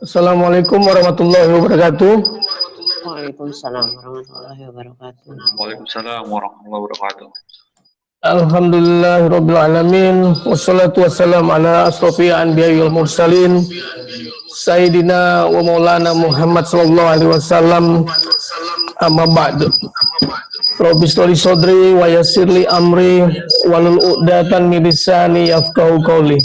Assalamualaikum warahmatullahi wabarakatuh. Waalaikumsalam warahmatullahi wabarakatuh. Waalaikumsalam warahmatullahi wabarakatuh. Alhamdulillahirabbil alamin wassalatu wassalamu ala asrofil anbiya'i wal mursalin sayyidina wa maulana Muhammad sallallahu alaihi wasallam. Amma ba'du. Rabbi shrah li sadri wa yassir li amri wahlul 'uqdatam min lisani yafqahu qawli.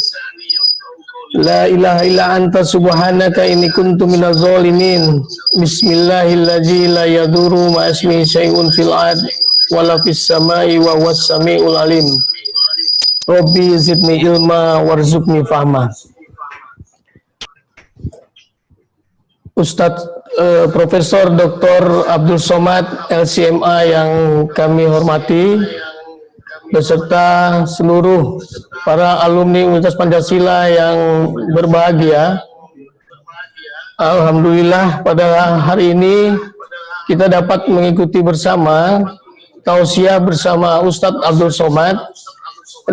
La ilaha illa anta subhanaka inni kuntu minaz zalimin. Bismillahirrahmanirrahim. La yadurru ma ismihi syai'un fil ard wala fis samai wa huwas samiul alim. Rabbi zidni ilma warzuqni fahma. Ustadz Profesor Dr. Abdul Somad LCMA yang kami hormati, beserta seluruh para alumni Universitas Pancasila yang berbahagia. Alhamdulillah pada hari ini kita dapat mengikuti bersama tausiah bersama Ustadz Abdul Somad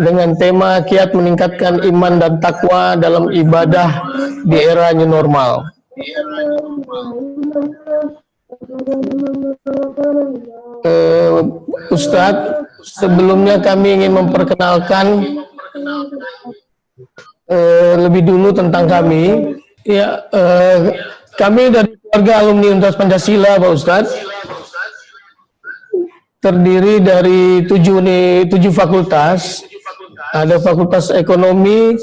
dengan tema kiat meningkatkan iman dan takwa dalam ibadah di era new normal. Ustadz, sebelumnya kami ingin memperkenalkan lebih dulu tentang kami. Ya, kami dari keluarga alumni Universitas Pancasila, Pak Ustadz, terdiri dari 7 fakultas. Ada Fakultas Ekonomi,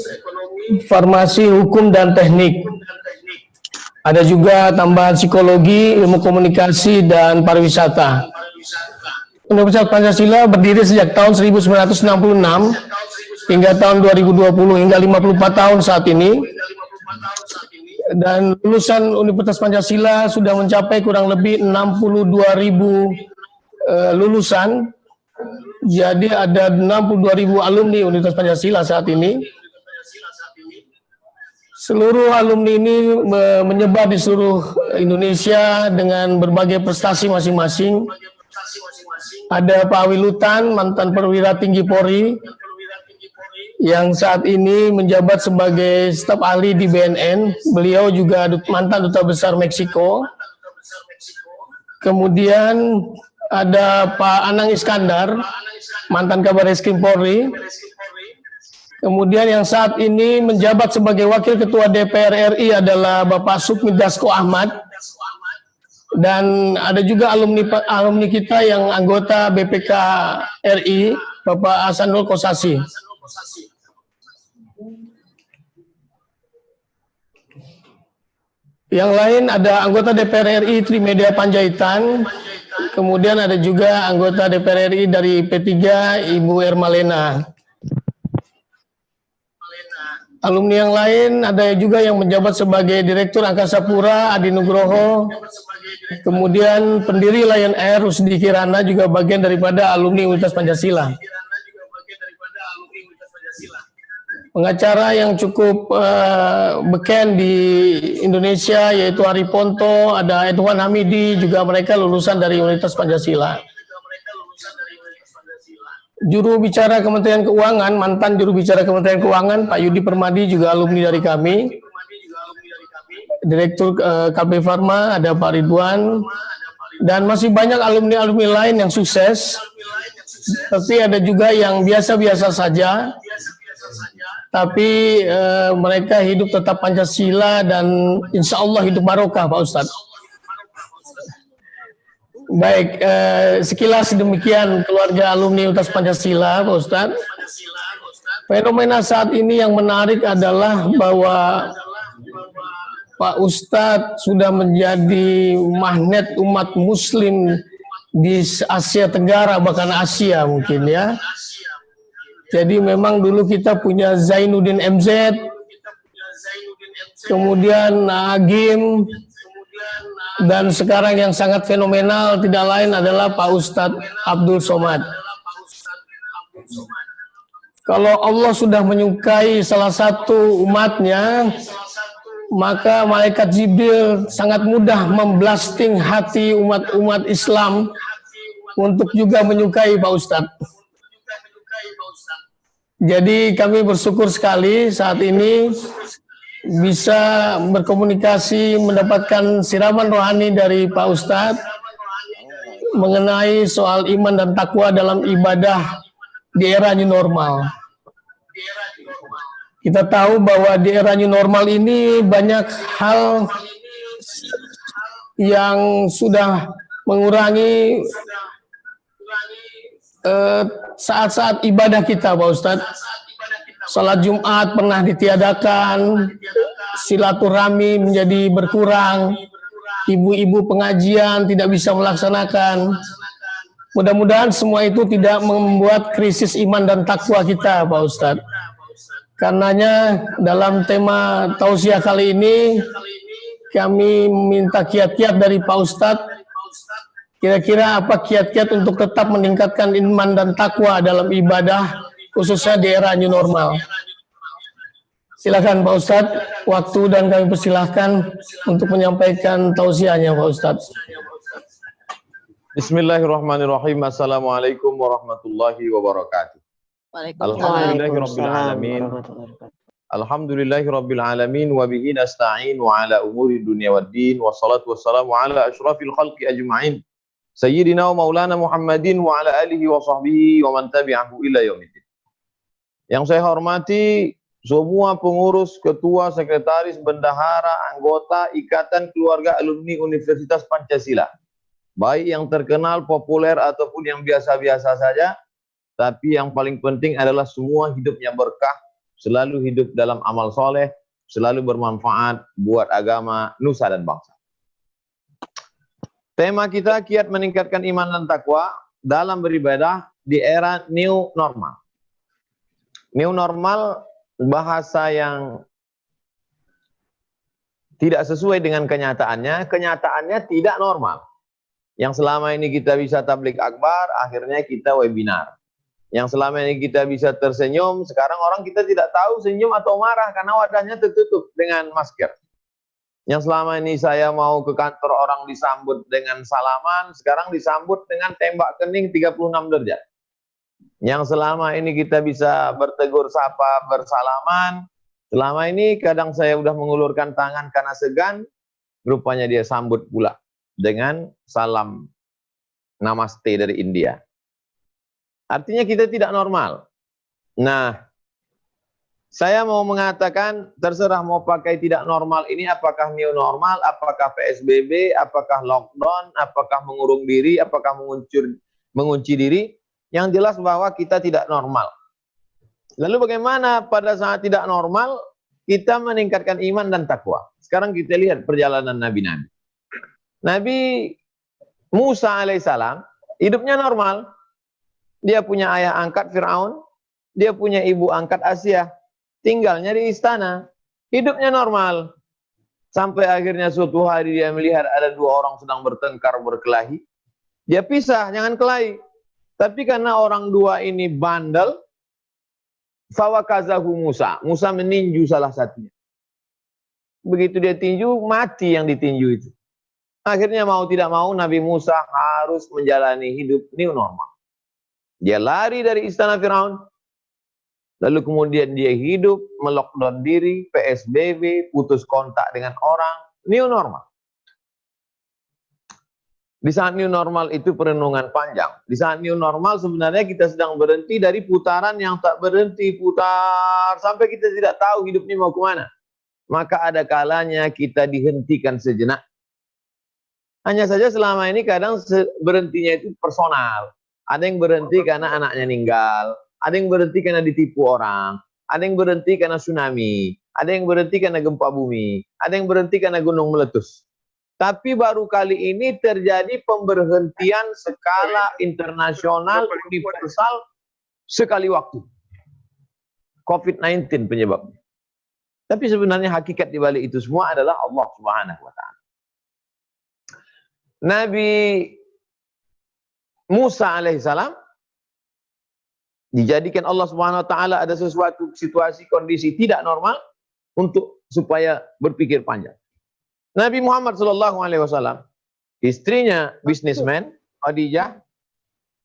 Farmasi, Hukum, dan Teknik. Ada juga tambahan Psikologi, Ilmu Komunikasi, dan Pariwisata. Universitas Pancasila berdiri sejak tahun 1966 hingga tahun 2020, hingga 54 tahun saat ini. Dan lulusan Universitas Pancasila sudah mencapai kurang lebih 62.000 lulusan. Jadi ada 62.000 alumni Universitas Pancasila saat ini. Seluruh alumni ini menyebar di seluruh Indonesia dengan berbagai prestasi masing-masing. Ada Pak Wilutan, mantan perwira tinggi Polri, yang saat ini menjabat sebagai staf ahli di BNN. Beliau juga mantan duta besar Meksiko. Kemudian ada Pak Anang Iskandar, mantan Kabar Eskrim Polri. Kemudian yang saat ini menjabat sebagai Wakil Ketua DPR RI adalah Bapak Sukmi Dasko Ahmad. Dan ada juga alumni kita yang anggota BPK RI, Bapak Hasanul Kosasi. Yang lain ada anggota DPR RI Trimedia Panjaitan. Kemudian ada juga anggota DPR RI dari P3, Ibu Ermalena. Alumni yang lain ada juga yang menjabat sebagai Direktur Angkasa Pura, Adi Nugroho. Kemudian pendiri Lion Air, Rusdi Kirana, juga bagian daripada alumni Universitas Pancasila. Pengacara yang cukup beken di Indonesia yaitu Ari Ponto, ada Edwan Hamidi, juga mereka lulusan dari Universitas Pancasila. Juru bicara Kementerian Keuangan, mantan juru bicara Kementerian Keuangan, Pak Yudi Permadi, juga alumni dari kami. Direktur KB Pharma, ada Pak Ridwan. Dan masih banyak alumni-alumni lain yang sukses. Tapi ada juga yang biasa-biasa saja. Tapi mereka hidup tetap Pancasila dan insya Allah hidup barokah, Pak Ustadz. Baik, sekilas demikian keluarga alumni Universitas Pancasila, Pak Ustadz. Fenomena saat ini yang menarik adalah bahwa Pak Ustadz sudah menjadi magnet umat Muslim di Asia Tenggara, bahkan Asia mungkin ya. Jadi memang dulu kita punya Zainuddin MZ, kemudian Agim, dan sekarang yang sangat fenomenal tidak lain adalah Pak Ustadz Abdul Somad. Kalau Allah sudah menyukai salah satu umatnya, maka malaikat Jibril sangat mudah memblasting hati umat Islam untuk juga menyukai Pak Ustadz. Jadi kami bersyukur sekali saat ini bisa berkomunikasi, mendapatkan siraman rohani dari Pak Ustadz mengenai soal iman dan takwa dalam ibadah di era new normal. Kita tahu bahwa di era new normal ini banyak hal yang sudah mengurangi saat-saat ibadah kita, Pak Ustadz. Salat Jumat pernah ditiadakan, silaturahmi menjadi berkurang, ibu-ibu pengajian tidak bisa melaksanakan. Mudah-mudahan semua itu tidak membuat krisis iman dan takwa kita, Pak Ustadz. Karenanya dalam tema tausiah kali ini, kami meminta kiat-kiat dari Pak Ustadz Kira-kira apa kiat-kiat untuk tetap meningkatkan iman dan takwa dalam ibadah, khususnya di era new normal? Silakan Pak Ustadz, waktu dan kami persilahkan untuk menyampaikan tausiahnya Pak Ustadz. Bismillahirrahmanirrahim. Assalamualaikum warahmatullahi wabarakatuh. Alhamdulillahirrabbilalamin. Alhamdulillahirrabbilalamin wa bihi nasta'in wa ala umuri dunya waddin wassalatu wassalamu ala asyrafil khalqi ajma'in sayyidina wa maulana Muhammadin wa ala alihi wa sahbihi wa man tabi'ahu ila yaumiddin. Yang saya hormati semua pengurus, ketua, sekretaris, bendahara, anggota Ikatan Keluarga Alumni Universitas Pancasila, baik yang terkenal, populer ataupun yang biasa-biasa saja, tapi yang paling penting adalah semua hidupnya berkah, selalu hidup dalam amal soleh, selalu bermanfaat buat agama, nusa dan bangsa. Tema kita kiat meningkatkan iman dan takwa dalam beribadah di era new normal. New normal bahasa yang tidak sesuai dengan kenyataannya, kenyataannya tidak normal. Yang selama ini kita bisa tablik akbar, akhirnya kita webinar. Yang selama ini kita bisa tersenyum, sekarang orang kita tidak tahu senyum atau marah karena wadahnya tertutup dengan masker. Yang selama ini saya mau ke kantor orang disambut dengan salaman, sekarang disambut dengan tembak kening 36 derajat. Yang selama ini kita bisa bertegur sapa, bersalaman, selama ini kadang saya udah mengulurkan tangan karena segan, rupanya dia sambut pula dengan salam namaste dari India. Artinya kita tidak normal. Nah, saya mau mengatakan terserah mau pakai tidak normal ini apakah new normal, apakah PSBB, apakah lockdown, apakah mengurung diri, apakah mengunci diri, yang jelas bahwa kita tidak normal. Lalu bagaimana pada saat tidak normal kita meningkatkan iman dan takwa? Sekarang kita lihat perjalanan nabi-nabi. Nabi Musa alaihissalam hidupnya normal. Dia punya ayah angkat Fir'aun, dia punya ibu angkat Asia, tinggalnya di istana, hidupnya normal. Sampai akhirnya suatu hari dia melihat ada dua orang sedang bertengkar, berkelahi. Dia pisah, jangan kelahi. Tapi karena orang dua ini bandel, fawakazahu Musa. Musa meninju salah satunya. Begitu dia tinju, mati yang ditinju itu. Akhirnya mau tidak mau Nabi Musa harus menjalani hidup new normal. Dia lari dari istana Firaun. Lalu kemudian dia hidup, melockdown diri, PSBB, putus kontak dengan orang, new normal. Di saat new normal itu perenungan panjang. Di saat new normal sebenarnya kita sedang berhenti dari putaran yang tak berhenti, putar sampai kita tidak tahu hidup ini mau kemana. Maka ada kalanya kita dihentikan sejenak. Hanya saja selama ini kadang berhentinya itu personal. Ada yang berhenti karena anaknya meninggal. Ada yang berhenti karena ditipu orang. Ada yang berhenti karena tsunami. Ada yang berhenti karena gempa bumi. Ada yang berhenti karena gunung meletus. Tapi baru kali ini terjadi pemberhentian skala internasional universal sekali waktu. COVID-19 penyebabnya. Tapi sebenarnya hakikat di balik itu semua adalah Allah Subhanahu wa taala. Nabi Musa alaihissalam dijadikan Allah Subhanahu wa taala ada sesuatu situasi kondisi tidak normal untuk supaya berpikir panjang. Nabi Muhammad sallallahu alaihi wasallam, istrinya bisnismen Khadijah,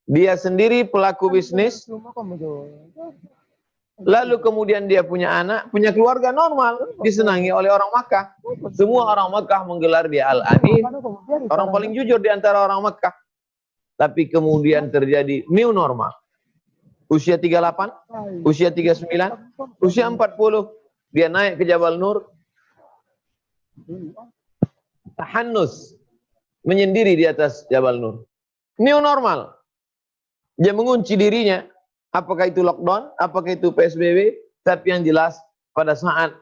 dia sendiri pelaku bisnis. Lalu kemudian dia punya anak, punya keluarga normal, disenangi oleh orang Makkah. Semua orang Makkah menggelar dia Al-Amin, orang paling jujur di antara orang Makkah. Tapi kemudian terjadi new normal. Usia 38, usia 39, usia 40, dia naik ke Jabal Nur. Tahannus, menyendiri di atas Jabal Nur. New normal. Dia mengunci dirinya. Apakah itu lockdown, apakah itu PSBB, tapi yang jelas pada saat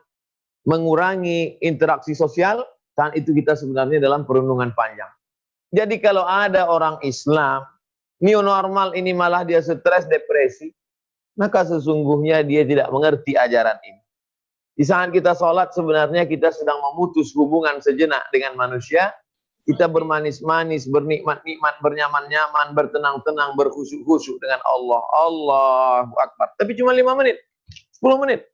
mengurangi interaksi sosial, saat itu kita sebenarnya dalam perenungan panjang. Jadi kalau ada orang Islam, new normal ini malah dia stres, depresi, maka sesungguhnya dia tidak mengerti ajaran ini. Di saat kita sholat sebenarnya kita sedang memutus hubungan sejenak dengan manusia, kita bermanis-manis, bernikmat-nikmat, bernyaman-nyaman, bertenang-tenang, berkhusyuk-khusyuk dengan Allah. Allahu Akbar. Tapi cuma 5 menit, 10 menit.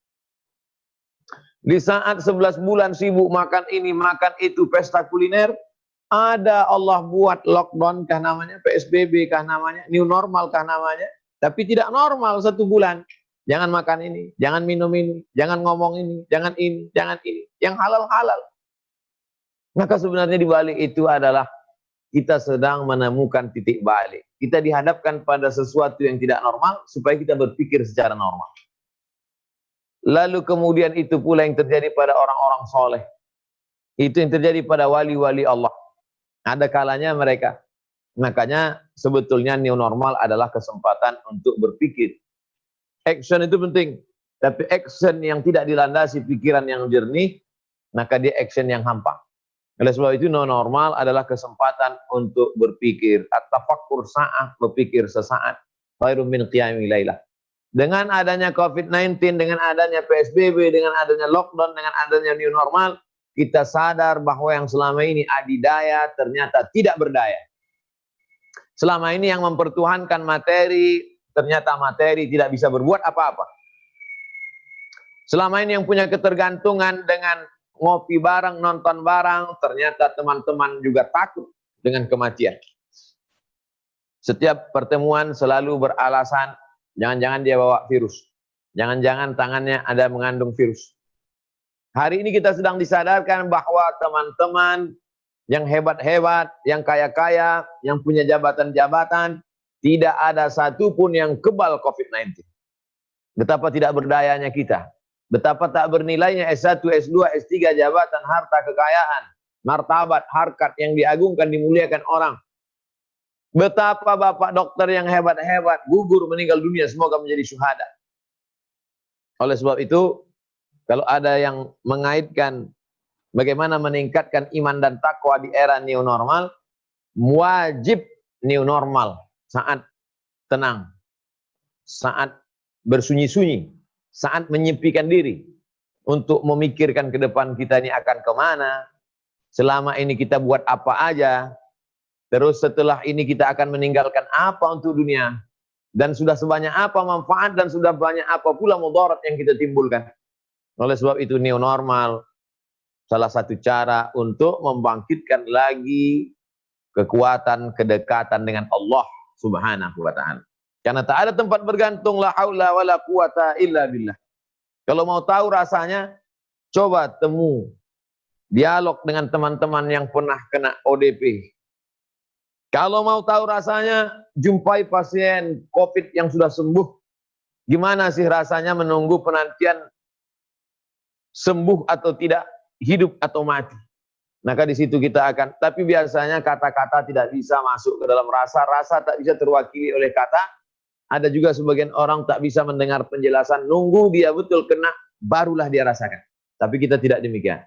Di saat 11 bulan sibuk makan ini, makan itu, pesta kuliner, ada Allah buat lockdown kah namanya, PSBB kah namanya, new normal kah namanya, tapi tidak normal 1 bulan. Jangan makan ini, jangan minum ini, jangan ngomong ini, jangan ini, jangan ini. Yang halal-halal. Maka sebenarnya di balik itu adalah kita sedang menemukan titik balik. Kita dihadapkan pada sesuatu yang tidak normal supaya kita berpikir secara normal. Lalu kemudian itu pula yang terjadi pada orang-orang soleh. Itu yang terjadi pada wali-wali Allah. Ada kalanya mereka. Makanya sebetulnya new normal adalah kesempatan untuk berpikir. Action itu penting, tapi action yang tidak dilandasi pikiran yang jernih, maka dia action yang hampa. Oleh sebab itu, new normal adalah kesempatan untuk berpikir. At-tafakkur sa'ah, berpikir sesaat. Khairum min qiyami lailah. Dengan adanya COVID-19, dengan adanya PSBB, dengan adanya lockdown, dengan adanya new normal, kita sadar bahwa yang selama ini adidaya ternyata tidak berdaya. Selama ini yang mempertuhankan materi, ternyata materi tidak bisa berbuat apa-apa. Selama ini yang punya ketergantungan dengan ngopi bareng, nonton bareng, ternyata teman-teman juga takut dengan kematian. Setiap pertemuan selalu beralasan, jangan-jangan dia bawa virus. Jangan-jangan tangannya ada mengandung virus. Hari ini kita sedang disadarkan bahwa teman-teman yang hebat-hebat, yang kaya-kaya, yang punya jabatan-jabatan, tidak ada satupun yang kebal COVID-19. Betapa tidak berdayanya kita. Betapa tak bernilainya S1, S2, S3, jabatan, harta, kekayaan, martabat, harkat yang diagungkan, dimuliakan orang. Betapa bapak dokter yang hebat-hebat, gugur meninggal dunia, semoga menjadi syuhada. Oleh sebab itu, kalau ada yang mengaitkan bagaimana meningkatkan iman dan takwa di era new normal, wajib new normal. Saat tenang, saat bersunyi-sunyi, saat menyepikan diri untuk memikirkan ke depan kita ini akan kemana, selama ini kita buat apa aja, terus setelah ini kita akan meninggalkan apa untuk dunia, dan sudah sebanyak apa manfaat dan sudah banyak apa pula mudarat yang kita timbulkan. Oleh sebab itu new normal salah satu cara untuk membangkitkan lagi kekuatan kedekatan dengan Allah Subhanahu wa ta'ala. Karena tak ada tempat bergantung, la haula wala quwata illa billah. Kalau mau tahu rasanya, coba temu dialog dengan teman-teman yang pernah kena ODP. Kalau mau tahu rasanya, jumpai pasien COVID yang sudah sembuh. Gimana sih rasanya menunggu penantian sembuh atau tidak, hidup atau mati. Maka di situ kita akan, tapi biasanya kata-kata tidak bisa masuk ke dalam rasa, rasa tak bisa terwakili oleh kata. Ada juga sebagian orang tak bisa mendengar penjelasan, nunggu dia betul kena, barulah dia rasakan. Tapi kita tidak demikian.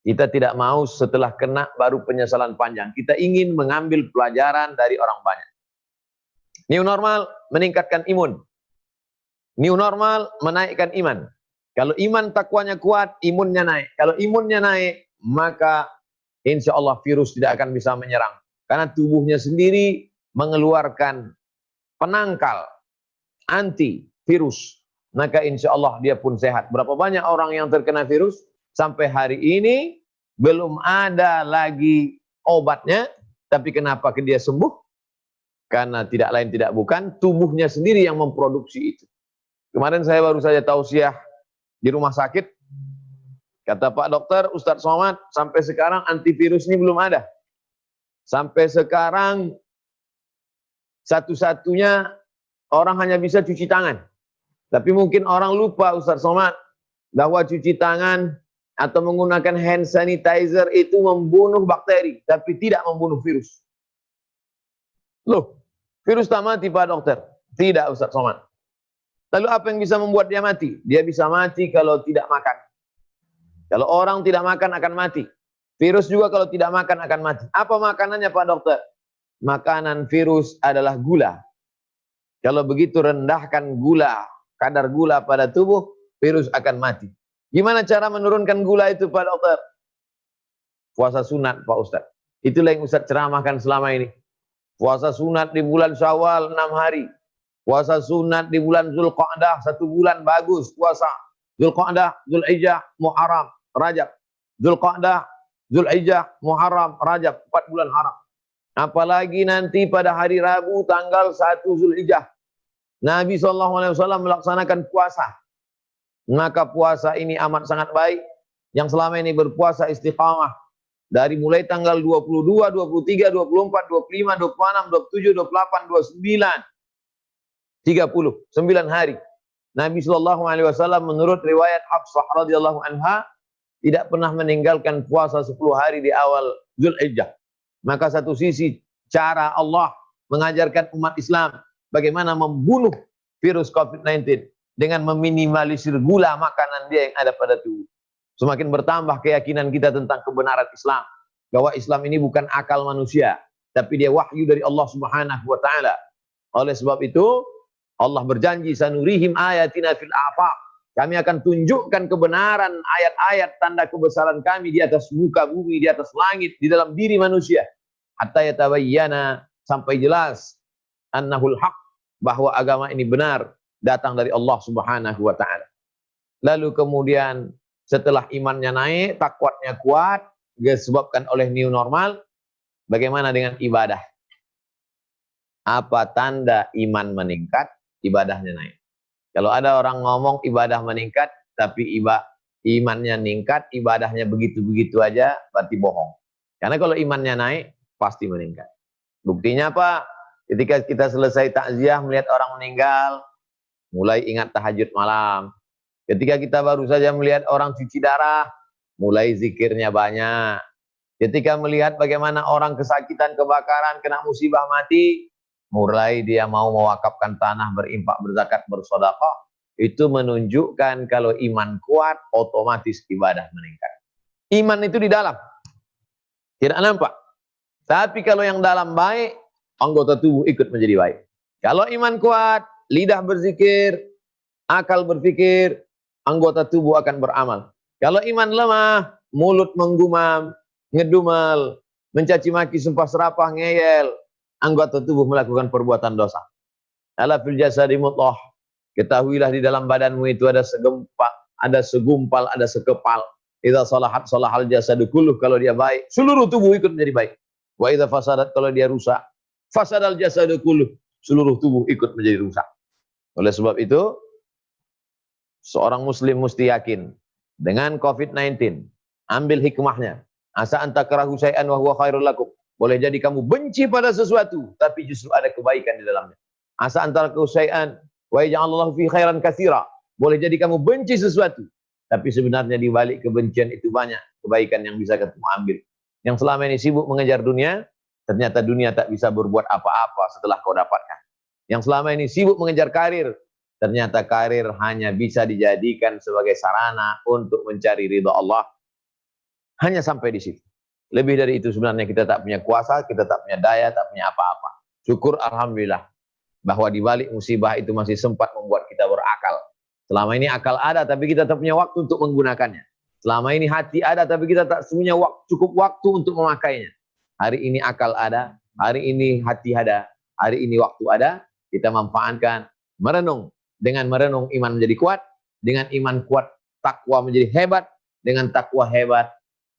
Kita tidak mau setelah kena baru penyesalan panjang. Kita ingin mengambil pelajaran dari orang banyak. New normal meningkatkan imun. New normal menaikkan iman. Kalau iman takwanya kuat, imunnya naik. Kalau imunnya naik, maka insya Allah virus tidak akan bisa menyerang. Karena tubuhnya sendiri mengeluarkan penangkal anti virus. Maka insya Allah dia pun sehat. Berapa banyak orang yang terkena virus? Sampai hari ini belum ada lagi obatnya. Tapi kenapa dia sembuh? Karena tidak lain tidak bukan, tubuhnya sendiri yang memproduksi itu. Kemarin saya baru saja tausiah di rumah sakit. Kata Pak Dokter, Ustadz Somad, sampai sekarang antivirus ini belum ada. Sampai sekarang satu-satunya orang hanya bisa cuci tangan. Tapi mungkin orang lupa Ustadz Somad, bahwa cuci tangan atau menggunakan hand sanitizer itu membunuh bakteri, tapi tidak membunuh virus. Loh, virus tak mati Pak Dokter? Tidak Ustadz Somad. Lalu apa yang bisa membuat dia mati? Dia bisa mati kalau tidak makan. Kalau orang tidak makan akan mati. Virus juga kalau tidak makan akan mati. Apa makanannya Pak Dokter? Makanan virus adalah gula. Kalau begitu rendahkan gula, kadar gula pada tubuh, virus akan mati. Gimana cara menurunkan gula itu Pak Dokter? Puasa sunat Pak Ustadz. Itulah yang Ustaz ceramahkan selama ini. Puasa sunat di bulan Syawal 6 hari. Puasa sunat di bulan Zulqa'dah 1 bulan bagus puasa. Zulqa'dah, Zulhijjah, Muharram, Rajab. Zulqa'dah, Zulhijjah, Muharram, Rajab, 4 bulan haram. Apalagi nanti pada hari Rabu tanggal 1 Zulhijjah. Nabi SAW melaksanakan puasa. Maka puasa ini amat sangat baik. Yang selama ini berpuasa istiqamah. Dari mulai tanggal 22, 23, 24, 25, 26, 27, 28, 29. 30, 9 hari. Nabi SAW menurut riwayat Hafsah radhiyallahu anha tidak pernah meninggalkan puasa 10 hari di awal Zulhijjah. Maka satu sisi cara Allah mengajarkan umat Islam bagaimana membunuh virus COVID-19 dengan meminimalisir gula makanan dia yang ada pada tubuh. Semakin bertambah keyakinan kita tentang kebenaran Islam, bahwa Islam ini bukan akal manusia, tapi dia wahyu dari Allah Subhanahu wa taala. Oleh sebab itu, Allah berjanji sanurihim ayatina fil afaq. Kami akan tunjukkan kebenaran ayat-ayat tanda kebesaran kami di atas muka bumi, di atas langit, di dalam diri manusia. Hatta yatabayyana, sampai jelas annahul haq, bahwa agama ini benar datang dari Allah Subhanahu wa taala. Lalu kemudian setelah imannya naik, takwatnya kuat, disebabkan oleh new normal, bagaimana dengan ibadah? Apa tanda iman meningkat? Ibadahnya naik. Kalau ada orang ngomong ibadah meningkat, tapi imannya meningkat, ibadahnya begitu-begitu aja, berarti bohong. Karena kalau imannya naik, pasti meningkat. Buktinya apa? Ketika kita selesai takziah melihat orang meninggal, mulai ingat tahajud malam. Ketika kita baru saja melihat orang cuci darah, mulai zikirnya banyak. Ketika melihat bagaimana orang kesakitan, kebakaran, kena musibah mati, mulai dia mau mewakafkan tanah, berimpak, berzakat, bersedekah. Itu menunjukkan kalau iman kuat, otomatis ibadah meningkat. Iman itu di dalam, tidak nampak. Tapi kalau yang dalam baik, anggota tubuh ikut menjadi baik. Kalau iman kuat, lidah berzikir, akal berpikir, anggota tubuh akan beramal. Kalau iman lemah, mulut menggumam, ngedumel, mencaci maki, sumpah serapah, ngeyel, anggota tubuh melakukan perbuatan dosa. Ala fil jasadi mudghah. Ketahuilah di dalam badanmu itu ada segempak, ada segumpal, ada sekepal. Idza salahat salahal jasadu kulluh, kalau dia baik, seluruh tubuh ikut menjadi baik. Wa idza fasadat, kalau dia rusak, fasadal jasadu kulluh, seluruh tubuh ikut menjadi rusak. Oleh sebab itu, seorang muslim mesti yakin dengan COVID-19, ambil hikmahnya. Asa antakrahu syai'an wa huwa khairul lakum. Boleh jadi kamu benci pada sesuatu, tapi justru ada kebaikan di dalamnya. Asa antakrahu syai'an wa yaj'alallahu fi khairan katsira. Boleh jadi kamu benci sesuatu, tapi sebenarnya di balik kebencian itu banyak kebaikan yang bisa kamu ambil. Yang selama ini sibuk mengejar dunia, ternyata dunia tak bisa berbuat apa-apa setelah kau dapatkan. Yang selama ini sibuk mengejar karir, ternyata karir hanya bisa dijadikan sebagai sarana untuk mencari ridha Allah. Hanya sampai di situ. Lebih dari itu sebenarnya kita tak punya kuasa, kita tak punya daya, tak punya apa-apa. Syukur alhamdulillah bahwa di balik musibah itu masih sempat membuat kita berakal. Selama ini akal ada, tapi kita tak punya waktu untuk menggunakannya. Selama ini hati ada, tapi kita tak punya cukup waktu untuk memakainya. Hari ini akal ada, hari ini hati ada, hari ini waktu ada, kita manfaatkan, merenung. Dengan merenung iman menjadi kuat, dengan iman kuat takwa menjadi hebat, dengan takwa hebat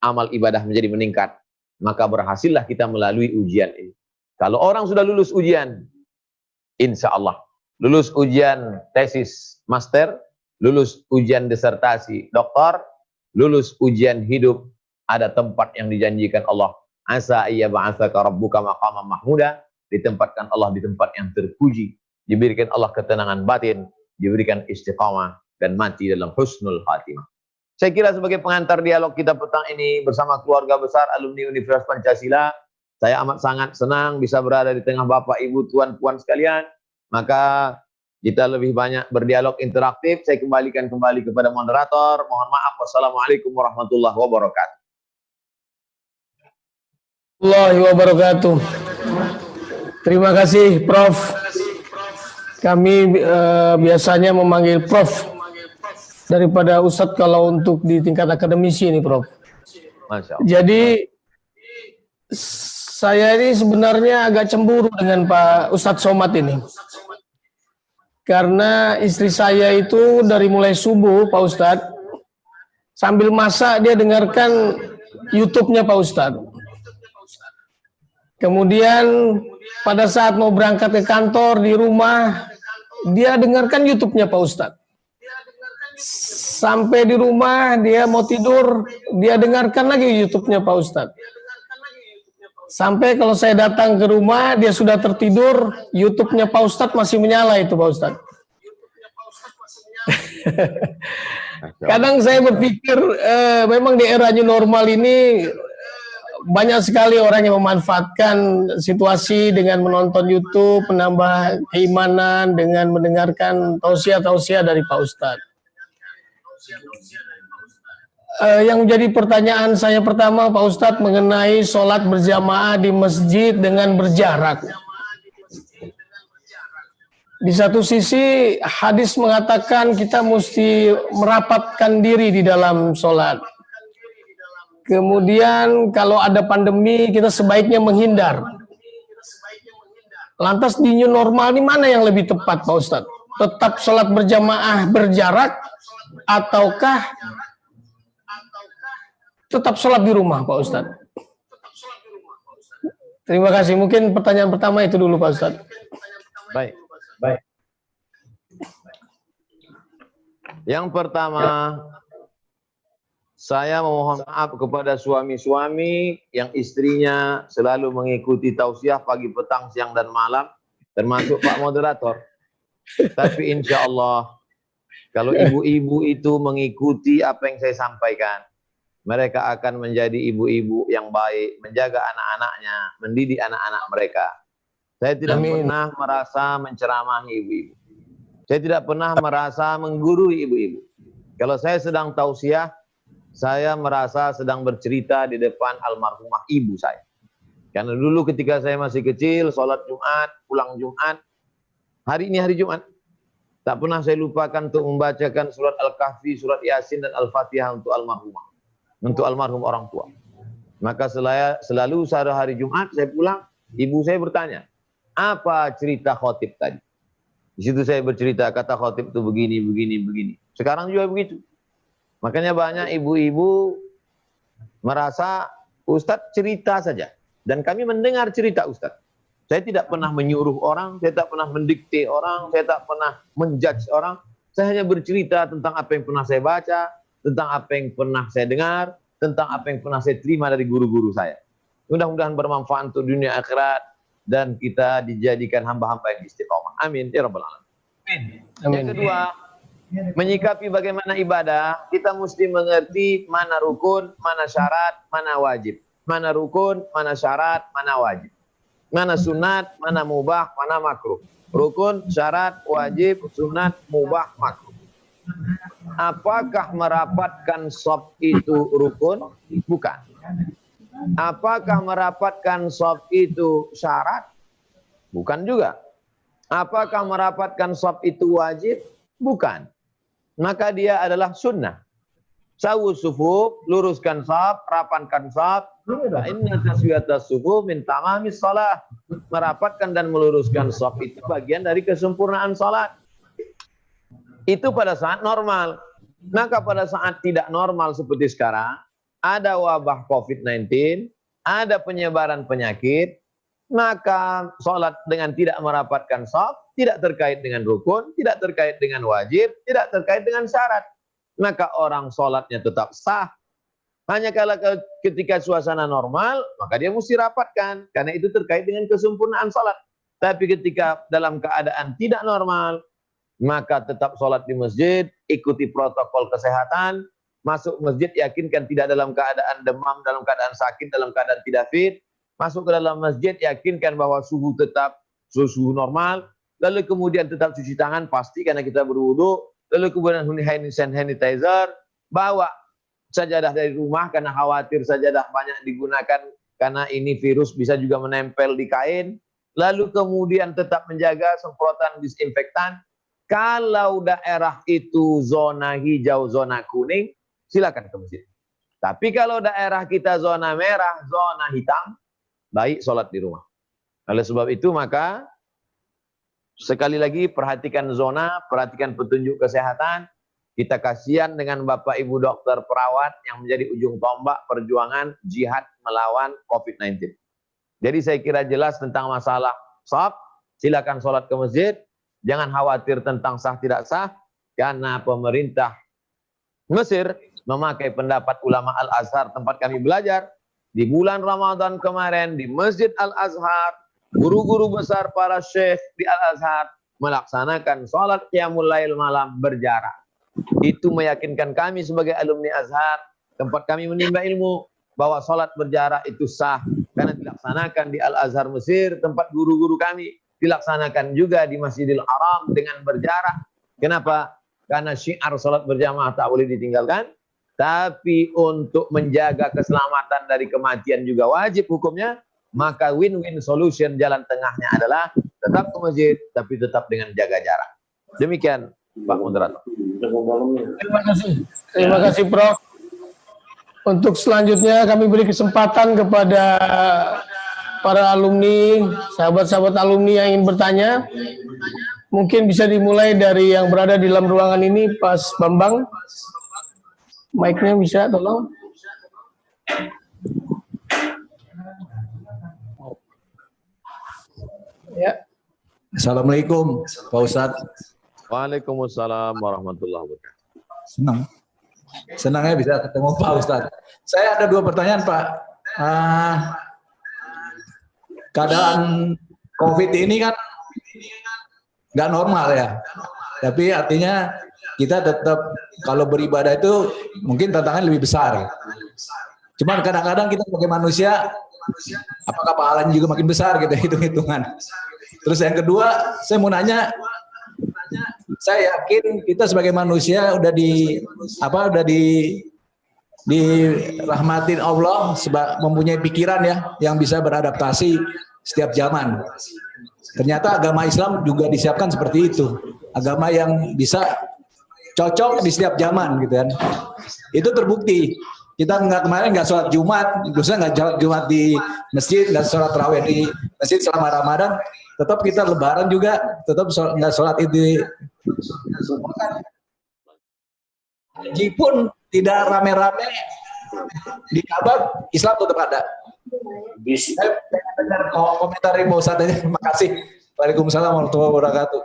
amal ibadah menjadi meningkat. Maka berhasillah kita melalui ujian ini. Kalau orang sudah lulus ujian, insya Allah lulus ujian tesis master, lulus ujian disertasi doktor, lulus ujian hidup, ada tempat yang dijanjikan Allah. Asa iya ba'atsaka rabbuka maqaman mahmuda, ditempatkan Allah di tempat yang terpuji, diberikan Allah ketenangan batin, diberikan istiqamah, dan mati dalam husnul khatimah. Saya kira sebagai pengantar dialog kita petang ini bersama keluarga besar alumni Universitas Pancasila, saya amat sangat senang bisa berada di tengah Bapak, Ibu, Tuan, Puan sekalian. Maka kita lebih banyak berdialog interaktif. Saya kembalikan kembali kepada moderator. Mohon maaf. Wassalamualaikum warahmatullahi wabarakatuh. Warahmatullahi wabarakatuh. Terima kasih Prof. Kami biasanya memanggil Prof daripada Ustadz kalau untuk di tingkat akademisi ini Prof. Masya Allah. Jadi Saya ini sebenarnya agak cemburu dengan Pak Ustadz Somad ini. Karena istri saya itu dari mulai subuh, Pak Ustadz, sambil masak dia dengarkan YouTube-nya Pak Ustadz. Kemudian pada saat mau berangkat ke kantor di rumah, dia dengarkan YouTube-nya Pak Ustadz. Sampai di rumah dia mau tidur, dia dengarkan lagi YouTube-nya Pak Ustadz. Sampai kalau saya datang ke rumah, dia sudah tertidur, YouTube-nya Pak Ustadz masih menyala itu Pak Ustadz. Kadang saya berpikir, memang di era new normal ini, banyak sekali orang yang memanfaatkan situasi dengan menonton YouTube, menambah keimanan dengan mendengarkan tausiah-tausiah dari Pak Ustadz. Yang menjadi pertanyaan saya pertama Pak Ustadz mengenai sholat berjamaah di masjid dengan berjarak. Di satu sisi hadis mengatakan kita mesti merapatkan diri di dalam sholat. Kemudian kalau ada pandemi kita sebaiknya menghindar. Lantas di new normal ini mana yang lebih tepat Pak Ustadz? Tetap sholat berjamaah berjarak ataukah tetap sholat di rumah Pak Ustadz? Terima kasih. Mungkin pertanyaan pertama itu dulu Pak Ustadz. Baik. Yang pertama, saya memohon maaf kepada suami-suami yang istrinya selalu mengikuti tausiah pagi, petang, siang, dan malam, termasuk Pak Moderator. Tapi insya Allah, kalau ibu-ibu itu mengikuti apa yang saya sampaikan, mereka akan menjadi ibu-ibu yang baik, menjaga anak-anaknya, mendidik anak-anak mereka. Saya tidak pernah merasa menceramahi ibu-ibu. Saya tidak pernah merasa menggurui ibu-ibu. Kalau saya sedang tausiah, saya merasa sedang bercerita di depan almarhumah ibu saya. Karena dulu ketika saya masih kecil, sholat Jumat, pulang Jumat, hari ini hari Jumat, tak pernah saya lupakan untuk membacakan surat Al-Kahfi, surat Yasin, dan Al-Fatihah untuk almarhumah. Untuk almarhum orang tua. Maka selalu pada hari Jumat saya pulang, ibu saya bertanya, apa cerita khotib tadi? Di situ saya bercerita, kata khotib itu begini, begini, begini. Sekarang juga begitu. Makanya banyak ibu-ibu merasa Ustadz cerita saja. Dan kami mendengar cerita Ustadz. Saya tidak pernah menyuruh orang, saya tak pernah mendikte orang, saya tak pernah menjudge orang. Saya hanya bercerita tentang apa yang pernah saya baca, tentang apa yang pernah saya dengar, tentang apa yang pernah saya terima dari guru-guru saya. Mudah-mudahan bermanfaat untuk dunia akhirat dan kita dijadikan hamba-hamba yang istiqomah. Amin ya rabbal alamin. Yang kedua, menyikapi bagaimana ibadah, kita mesti mengerti mana rukun, mana syarat, mana wajib. Mana rukun, mana syarat, mana wajib. Mana sunat, mana mubah, mana makruh. Rukun, syarat, wajib, sunat, mubah, makruh. Apakah merapatkan shaf itu rukun? Bukan. Apakah merapatkan shaf itu syarat? Bukan juga. Apakah merapatkan shaf itu wajib? Bukan. Maka dia adalah sunnah. Sawu sufuf, luruskan shaf, rapatkan shaf. Inna taswiyatas sufuf min tamamis shalah. Merapatkan dan meluruskan shaf itu bagian dari kesempurnaan salat. Itu pada saat normal. Maka pada saat tidak normal seperti sekarang, ada wabah COVID-19, ada penyebaran penyakit, maka sholat dengan tidak merapatkan shaf, tidak terkait dengan rukun, tidak terkait dengan wajib, tidak terkait dengan syarat. Maka orang sholatnya tetap sah. Hanya kalau ketika suasana normal, maka dia mesti rapatkan. Karena itu terkait dengan kesempurnaan sholat. Tapi ketika dalam keadaan tidak normal, maka tetap sholat di masjid, ikuti protokol kesehatan, masuk masjid yakinkan tidak dalam keadaan demam, dalam keadaan sakit, dalam keadaan tidak fit, masuk ke dalam masjid yakinkan bahwa suhu tetap suhu normal, lalu kemudian tetap cuci tangan pasti karena kita berwudu, lalu kemudian hand sanitizer, bawa sajadah dari rumah karena khawatir sajadah banyak digunakan karena ini virus bisa juga menempel di kain, lalu kemudian tetap menjaga semprotan disinfektan. Kalau daerah itu zona hijau, zona kuning, silakan ke masjid. Tapi kalau daerah kita zona merah, zona hitam, baik sholat di rumah. Oleh sebab itu maka sekali lagi perhatikan zona, perhatikan petunjuk kesehatan. Kita kasihan dengan Bapak Ibu dokter perawat yang menjadi ujung tombak perjuangan jihad melawan COVID-19. Jadi saya kira jelas tentang masalah saf. Silakan sholat ke masjid. Jangan khawatir tentang sah tidak sah. Karena pemerintah Mesir memakai pendapat ulama Al-Azhar tempat kami belajar. Di bulan Ramadan kemarin di Masjid Al-Azhar, guru-guru besar para syekh di Al-Azhar melaksanakan sholat qiyamul lail malam berjarak. Itu meyakinkan kami sebagai alumni Azhar, tempat kami menimba ilmu, bahwa sholat berjarak itu sah. Karena dilaksanakan di Al-Azhar Mesir, tempat guru-guru kami. Dilaksanakan juga di Masjidil Haram dengan berjarak. Kenapa? Karena syiar sholat berjamaah tak boleh ditinggalkan. Tapi untuk menjaga keselamatan dari kematian juga wajib hukumnya. Maka win-win solution jalan tengahnya adalah tetap ke masjid, tapi tetap dengan jaga jarak. Demikian Pak Moderator. Terima kasih Prof. Untuk selanjutnya kami beri kesempatan kepada para alumni, sahabat-sahabat alumni yang ingin bertanya. Mungkin bisa dimulai dari yang berada di dalam ruangan ini, Pak Bambang. Mic-nya bisa tolong. Ya. Assalamualaikum Pak Ustadz. Waalaikumsalam warahmatullahi wabarakatuh. Senangnya bisa ketemu Pak Ustadz. Saya ada 2 pertanyaan Pak. Keadaan COVID ini kan nggak normal ya. Tapi artinya kita tetap kalau beribadah itu mungkin tantangan lebih besar. Cuman kadang-kadang kita sebagai manusia, apakah pahalanya juga makin besar gitu, hitung-hitungan. Terus yang kedua, saya mau nanya, saya yakin kita sebagai manusia udah dirahmatin Allah, mempunyai pikiran ya yang bisa beradaptasi setiap zaman. Ternyata agama Islam juga disiapkan seperti itu, agama yang bisa cocok di setiap zaman gitu kan. Itu terbukti. Kita kemarin nggak sholat Jumat, terusnya nggak sholat Jumat di masjid, nggak sholat tarawih di masjid selama Ramadan. Tetap kita Lebaran juga tetap nggak sholat itu. Haji pun tidak rame-rame di Ka'bah, Islam tetap ada. Saya dengar komentar Ibu Ustadz aja. Terima kasih. Waalaikumsalam warahmatullahi wabarakatuh.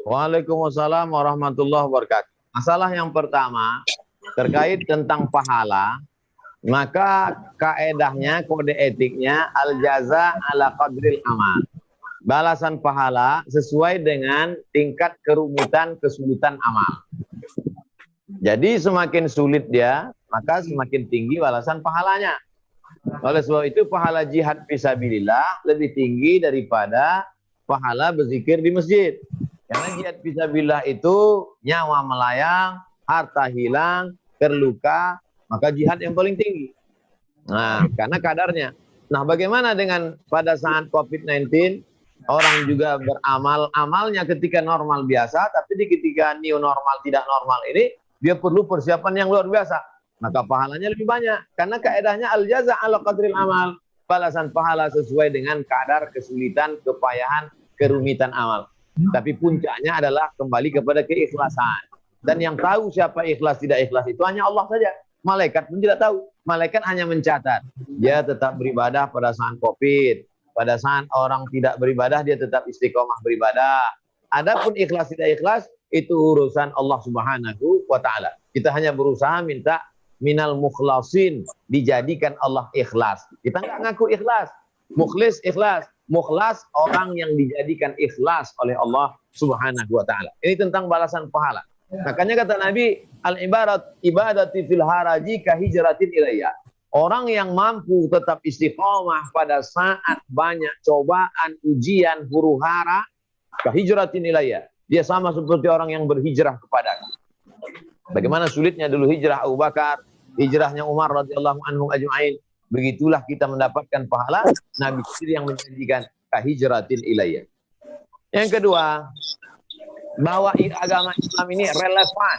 Waalaikumsalam warahmatullahi wabarakatuh. Masalah yang pertama terkait tentang pahala, maka kaedahnya, kode etiknya al-jaza ala qadril amal. Balasan pahala sesuai dengan tingkat kerumitan, kesulitan amal. Jadi semakin sulit dia, maka semakin tinggi balasan pahalanya. Oleh sebab itu pahala jihad fisabilillah lebih tinggi daripada pahala berzikir di masjid. Karena jihad fisabilillah itu nyawa melayang, harta hilang, terluka, maka jihad yang paling tinggi. Nah, karena kadarnya. Nah, bagaimana dengan pada saat COVID-19, orang juga beramal, amalnya ketika normal biasa, tapi ketika new normal, tidak normal ini, dia perlu persiapan yang luar biasa. Maka pahalanya lebih banyak. Karena kaedahnya al-jaza ala qadril amal. Balasan pahala sesuai dengan kadar kesulitan, kepayahan, kerumitan amal. Tapi puncaknya adalah kembali kepada keikhlasan. Dan yang tahu siapa ikhlas tidak ikhlas itu hanya Allah saja. Malaikat pun tidak tahu. Malaikat hanya mencatat. Dia tetap beribadah pada saat COVID. Pada saat orang tidak beribadah, dia tetap istiqomah beribadah. Adapun ikhlas tidak ikhlas, itu urusan Allah Subhanahu wa Ta'ala. Kita hanya berusaha minta minal mukhlasin, dijadikan Allah ikhlas. Kita nggak ngaku ikhlas. Mukhlis ikhlas. Mukhlas orang yang dijadikan ikhlas oleh Allah Subhanahu wa Ta'ala. Ini tentang balasan pahala. Makanya kata Nabi, al-ibarat ibadati fil haraji ka hijratin ilayya. Orang yang mampu tetap istiqomah pada saat banyak cobaan, ujian, huru-hara, ka hijratin ilayya. Dia sama seperti orang yang berhijrah kepadaku. Bagaimana sulitnya dulu hijrah Abu Bakar, hijrahnya Umar radhiyallahu anhum ajma'in. Begitulah kita mendapatkan pahala Nabi sendiri yang menjanjikan ka hijratin ilayya. Yang kedua, bahwa agama Islam ini relevan,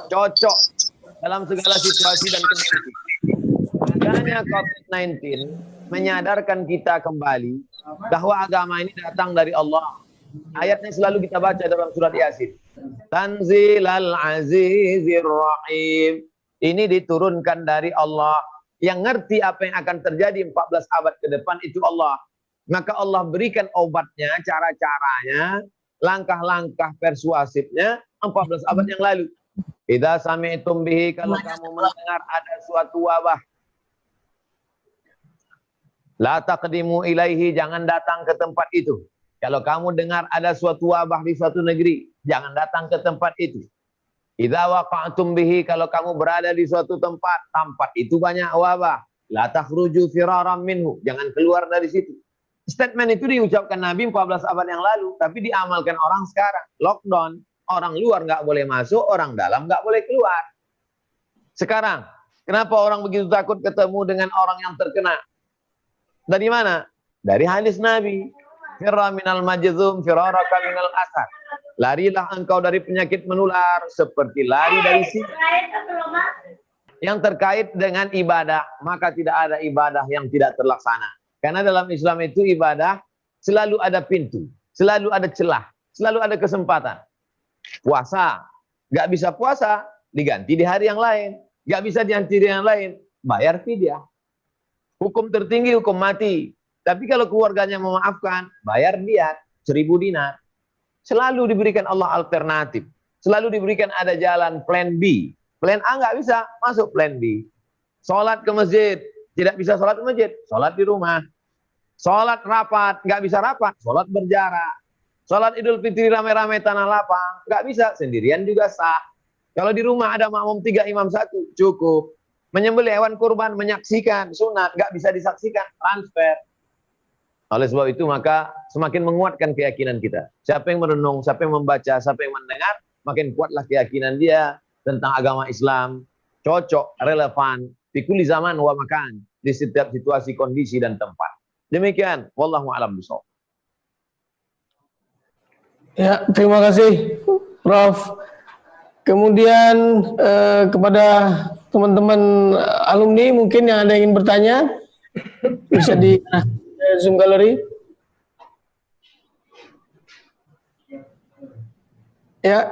cocok dalam segala situasi dan kondisi. Adanya COVID-19 menyadarkan kita kembali bahwa agama ini datang dari Allah. Ayatnya selalu kita baca dalam surat Yasin. Tanzilal Azizir Rahim. Ini diturunkan dari Allah. Yang ngerti apa yang akan terjadi 14 abad ke depan itu Allah. Maka Allah berikan obatnya, cara-caranya, langkah-langkah persuasifnya 14 abad yang lalu. Idza sami'tum bihi, kalau kamu mendengar ada suatu wabah, la taqdimu ilaihi, jangan datang ke tempat itu. Kalau kamu dengar ada suatu wabah di suatu negeri, jangan datang ke tempat itu. Idza waqa'tum bihi, kalau kamu berada di suatu tempat itu banyak wabah, la takhruju firaran minhu, jangan keluar dari situ. Statement itu diucapkan Nabi 14 abad yang lalu, tapi diamalkan orang sekarang. Lockdown, orang luar nggak boleh masuk, orang dalam nggak boleh keluar. Sekarang, kenapa orang begitu takut ketemu dengan orang yang terkena? Dari mana? Dari hadis Nabi. Firra minal majzum, firaraka minal asad. Larilah engkau dari penyakit menular seperti lari dari singa. Yang terkait dengan ibadah, maka tidak ada ibadah yang tidak terlaksana. Karena dalam Islam itu ibadah selalu ada pintu, selalu ada celah, selalu ada kesempatan. Puasa, nggak bisa puasa, diganti di hari yang lain. Nggak bisa diganti di yang lain, bayar fidyah. Hukum tertinggi, hukum mati. Tapi kalau keluarganya memaafkan, bayar diat 1000 dinar. Selalu diberikan Allah alternatif. Selalu diberikan ada jalan plan B. Plan A nggak bisa, masuk plan B. Sholat ke masjid, tidak bisa sholat ke masjid, sholat di rumah. Sholat rapat, nggak bisa rapat, sholat berjarak. Sholat Idul Fitri rame-rame tanah lapang, nggak bisa, sendirian juga sah. Kalau di rumah ada makmum 3, imam 1, cukup. Menyembelih hewan kurban, menyaksikan, sunat, nggak bisa disaksikan, transfer. Oleh sebab itu maka semakin menguatkan keyakinan kita. Siapa yang merenung, siapa yang membaca, siapa yang mendengar, makin kuatlah keyakinan dia tentang agama Islam. Cocok, relevan, di kulli zaman wa makan, di setiap situasi, kondisi, dan tempat. Demikian, wallahu a'lam bishawab. Ya, terima kasih Prof. Kemudian kepada teman-teman alumni mungkin yang ada yang ingin bertanya, bisa di Zoom Gallery. Ya.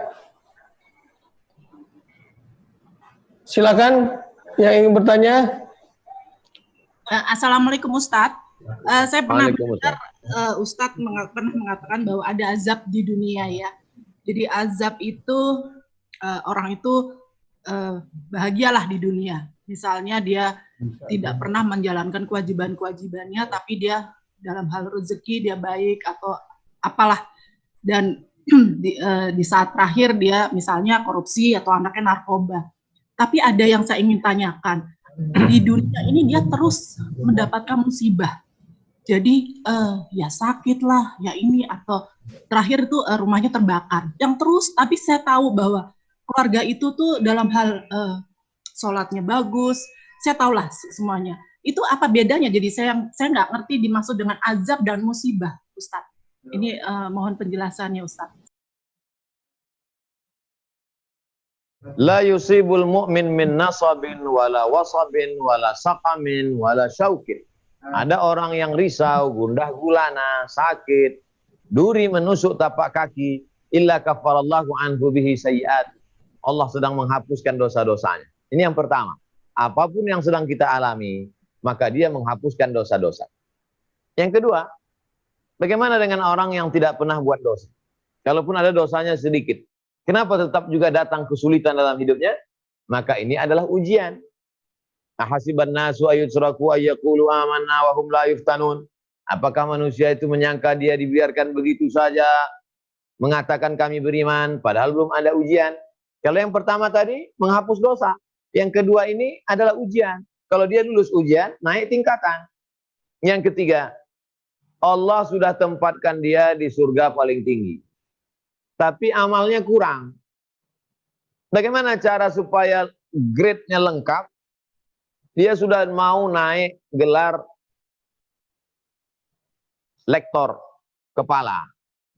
Silakan yang ingin bertanya. Assalamualaikum Ustadz. Saya pernah dengar Ustadz pernah mengatakan bahwa ada azab di dunia ya. Jadi azab itu orang itu bahagialah di dunia. Misalnya dia tidak pernah menjalankan kewajiban-kewajibannya, tapi dia dalam hal rezeki dia baik atau apalah. Dan di saat terakhir dia misalnya korupsi atau anaknya narkoba. Tapi ada yang saya ingin tanyakan. Di dunia ini dia terus mendapatkan musibah. Jadi ya sakit lah, ya ini, atau terakhir itu rumahnya terbakar. Yang terus, tapi saya tahu bahwa keluarga itu tuh dalam hal sholatnya bagus, saya tahulah semuanya. Itu apa bedanya? Jadi saya nggak ngerti dimaksud dengan azab dan musibah, Ustadz. Ini mohon penjelasannya, Ustadz. La yusibul mu'min min nasabin wala wasabin wala saqamin wala syaukin. Ada orang yang risau, gundah gulana, sakit, duri menusuk tapak kaki, illa kafarallahu anhu bihi sayyi'at. Allah sedang menghapuskan dosa-dosanya. Ini yang pertama. Apapun yang sedang kita alami, maka dia menghapuskan dosa-dosa. Yang kedua, bagaimana dengan orang yang tidak pernah buat dosa? Kalaupun ada dosanya sedikit, kenapa tetap juga datang kesulitan dalam hidupnya? Maka ini adalah ujian. Ahasiban nasu ayyutraku ayyaqulu amanna wa hum la yuftanun. Apakah manusia itu menyangka dia dibiarkan begitu saja mengatakan kami beriman padahal belum ada ujian? Kalau yang pertama tadi menghapus dosa, yang kedua ini adalah ujian. Kalau dia lulus ujian, naik tingkatan. Yang ketiga, Allah sudah tempatkan dia di surga paling tinggi. Tapi amalnya kurang. Bagaimana cara supaya grade-nya lengkap? Dia sudah mau naik gelar lektor kepala.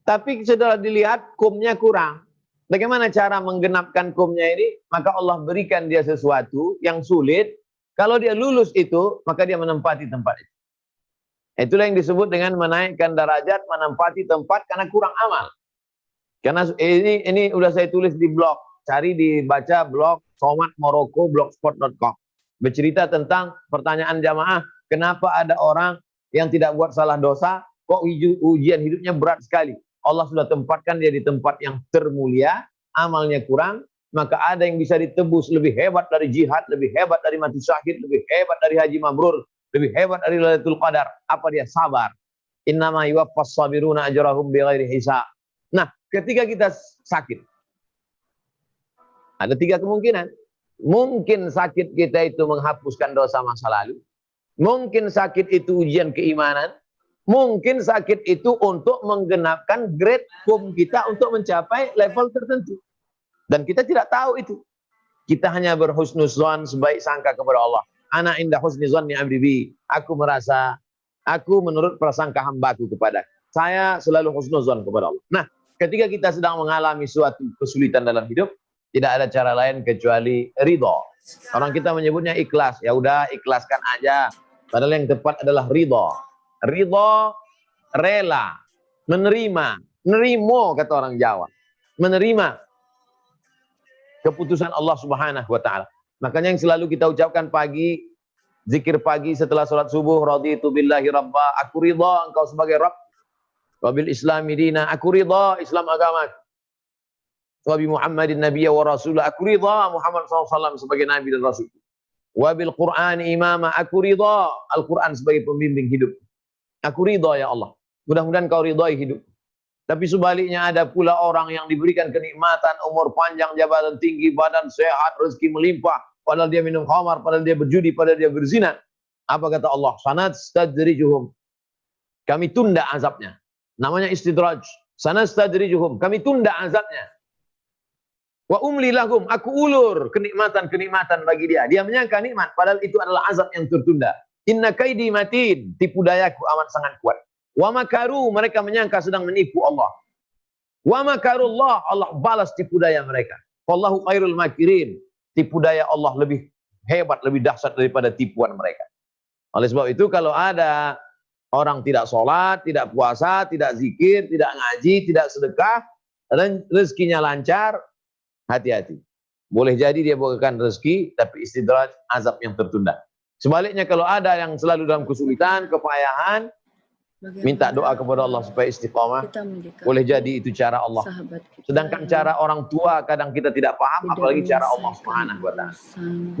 Tapi setelah dilihat kumnya kurang. Bagaimana cara menggenapkan kumnya ini? Maka Allah berikan dia sesuatu yang sulit. Kalau dia lulus itu, maka dia menempati tempat itu. Itulah yang disebut dengan menaikkan derajat, menempati tempat karena kurang amal. Karena ini udah saya tulis di blog, cari dibaca blog Somad Moroko blogspot.com. Bercerita tentang pertanyaan jamaah, kenapa ada orang yang tidak buat salah dosa, kok ujian hidupnya berat sekali. Allah sudah tempatkan dia di tempat yang termulia, amalnya kurang, maka ada yang bisa ditebus lebih hebat dari jihad, lebih hebat dari mati syahid, lebih hebat dari haji mabrur, lebih hebat dari Lailatul Qadar. Apa dia? Sabar. Innama yuwaffas sabiruna ajrahum bighairi hisab. Nah, ketika kita sakit, ada 3 kemungkinan. Mungkin sakit kita itu menghapuskan dosa masa lalu. Mungkin sakit itu ujian keimanan. Mungkin sakit itu untuk menggenapkan grade kum kita untuk mencapai level tertentu. Dan kita tidak tahu itu. Kita hanya berhusnuzon sebaik sangka kepada Allah. Ana inda husnuzonni abdi bi. Aku merasa, aku menurut prasangka hambaku kepada. Saya selalu husnuzon kepada Allah. Nah, ketika kita sedang mengalami suatu kesulitan dalam hidup, tidak ada cara lain kecuali ridho. Orang kita menyebutnya ikhlas. Ya udah, ikhlaskan aja. Padahal yang tepat adalah ridho. Ridho, rela, menerima, nerimo kata orang Jawa. Menerima keputusan Allah Subhanahu wa taala. Makanya yang selalu kita ucapkan pagi, zikir pagi setelah sholat subuh, raditu billahi rabba, aku ridha engkau sebagai Rabb, wabil islami dina, aku ridha Islam agama, wabi Muhammadin nabiyya wa rasulah, aku ridha Muhammad SAW sebagai nabi dan rasul, wabil Qur'an imama, aku ridha Al-Quran sebagai pembimbing hidup, aku ridha ya Allah, mudah-mudahan kau ridhai hidup. Tapi sebaliknya ada pula orang yang diberikan kenikmatan, umur panjang, jabatan tinggi, badan sehat, rezeki melimpah, padahal dia minum khamar, padahal dia berjudi, padahal dia berzina. Apa kata Allah? Sanastadrijuhum. Kami tunda azabnya. Namanya istidraj. Sanastadrijuhum. Kami tunda azabnya. Wa umli lahum. Aku ulur kenikmatan-kenikmatan bagi dia. Dia menyangka nikmat, padahal itu adalah azab yang tertunda. Inna kaidi matin. Tipu dayaku amat sangat kuat. Wa makaru, mereka menyangka sedang menipu Allah. Wa makarullah, Allah balas tipu daya mereka. Wallahu khairul makirin. Tipu daya Allah lebih hebat, lebih dahsyat daripada tipuan mereka. Oleh sebab itu kalau ada orang tidak sholat, tidak puasa, tidak zikir, tidak ngaji, tidak sedekah, rezekinya lancar, hati-hati. Boleh jadi dia bukan rezeki, tapi istidraj, azab yang tertunda. Sebaliknya kalau ada yang selalu dalam kesulitan, kepayahan, minta doa kepada Allah supaya istiqamah. Boleh jadi itu cara Allah. Sedangkan cara orang tua kadang kita tidak paham, apalagi cara Allah Subhanahu wa taala.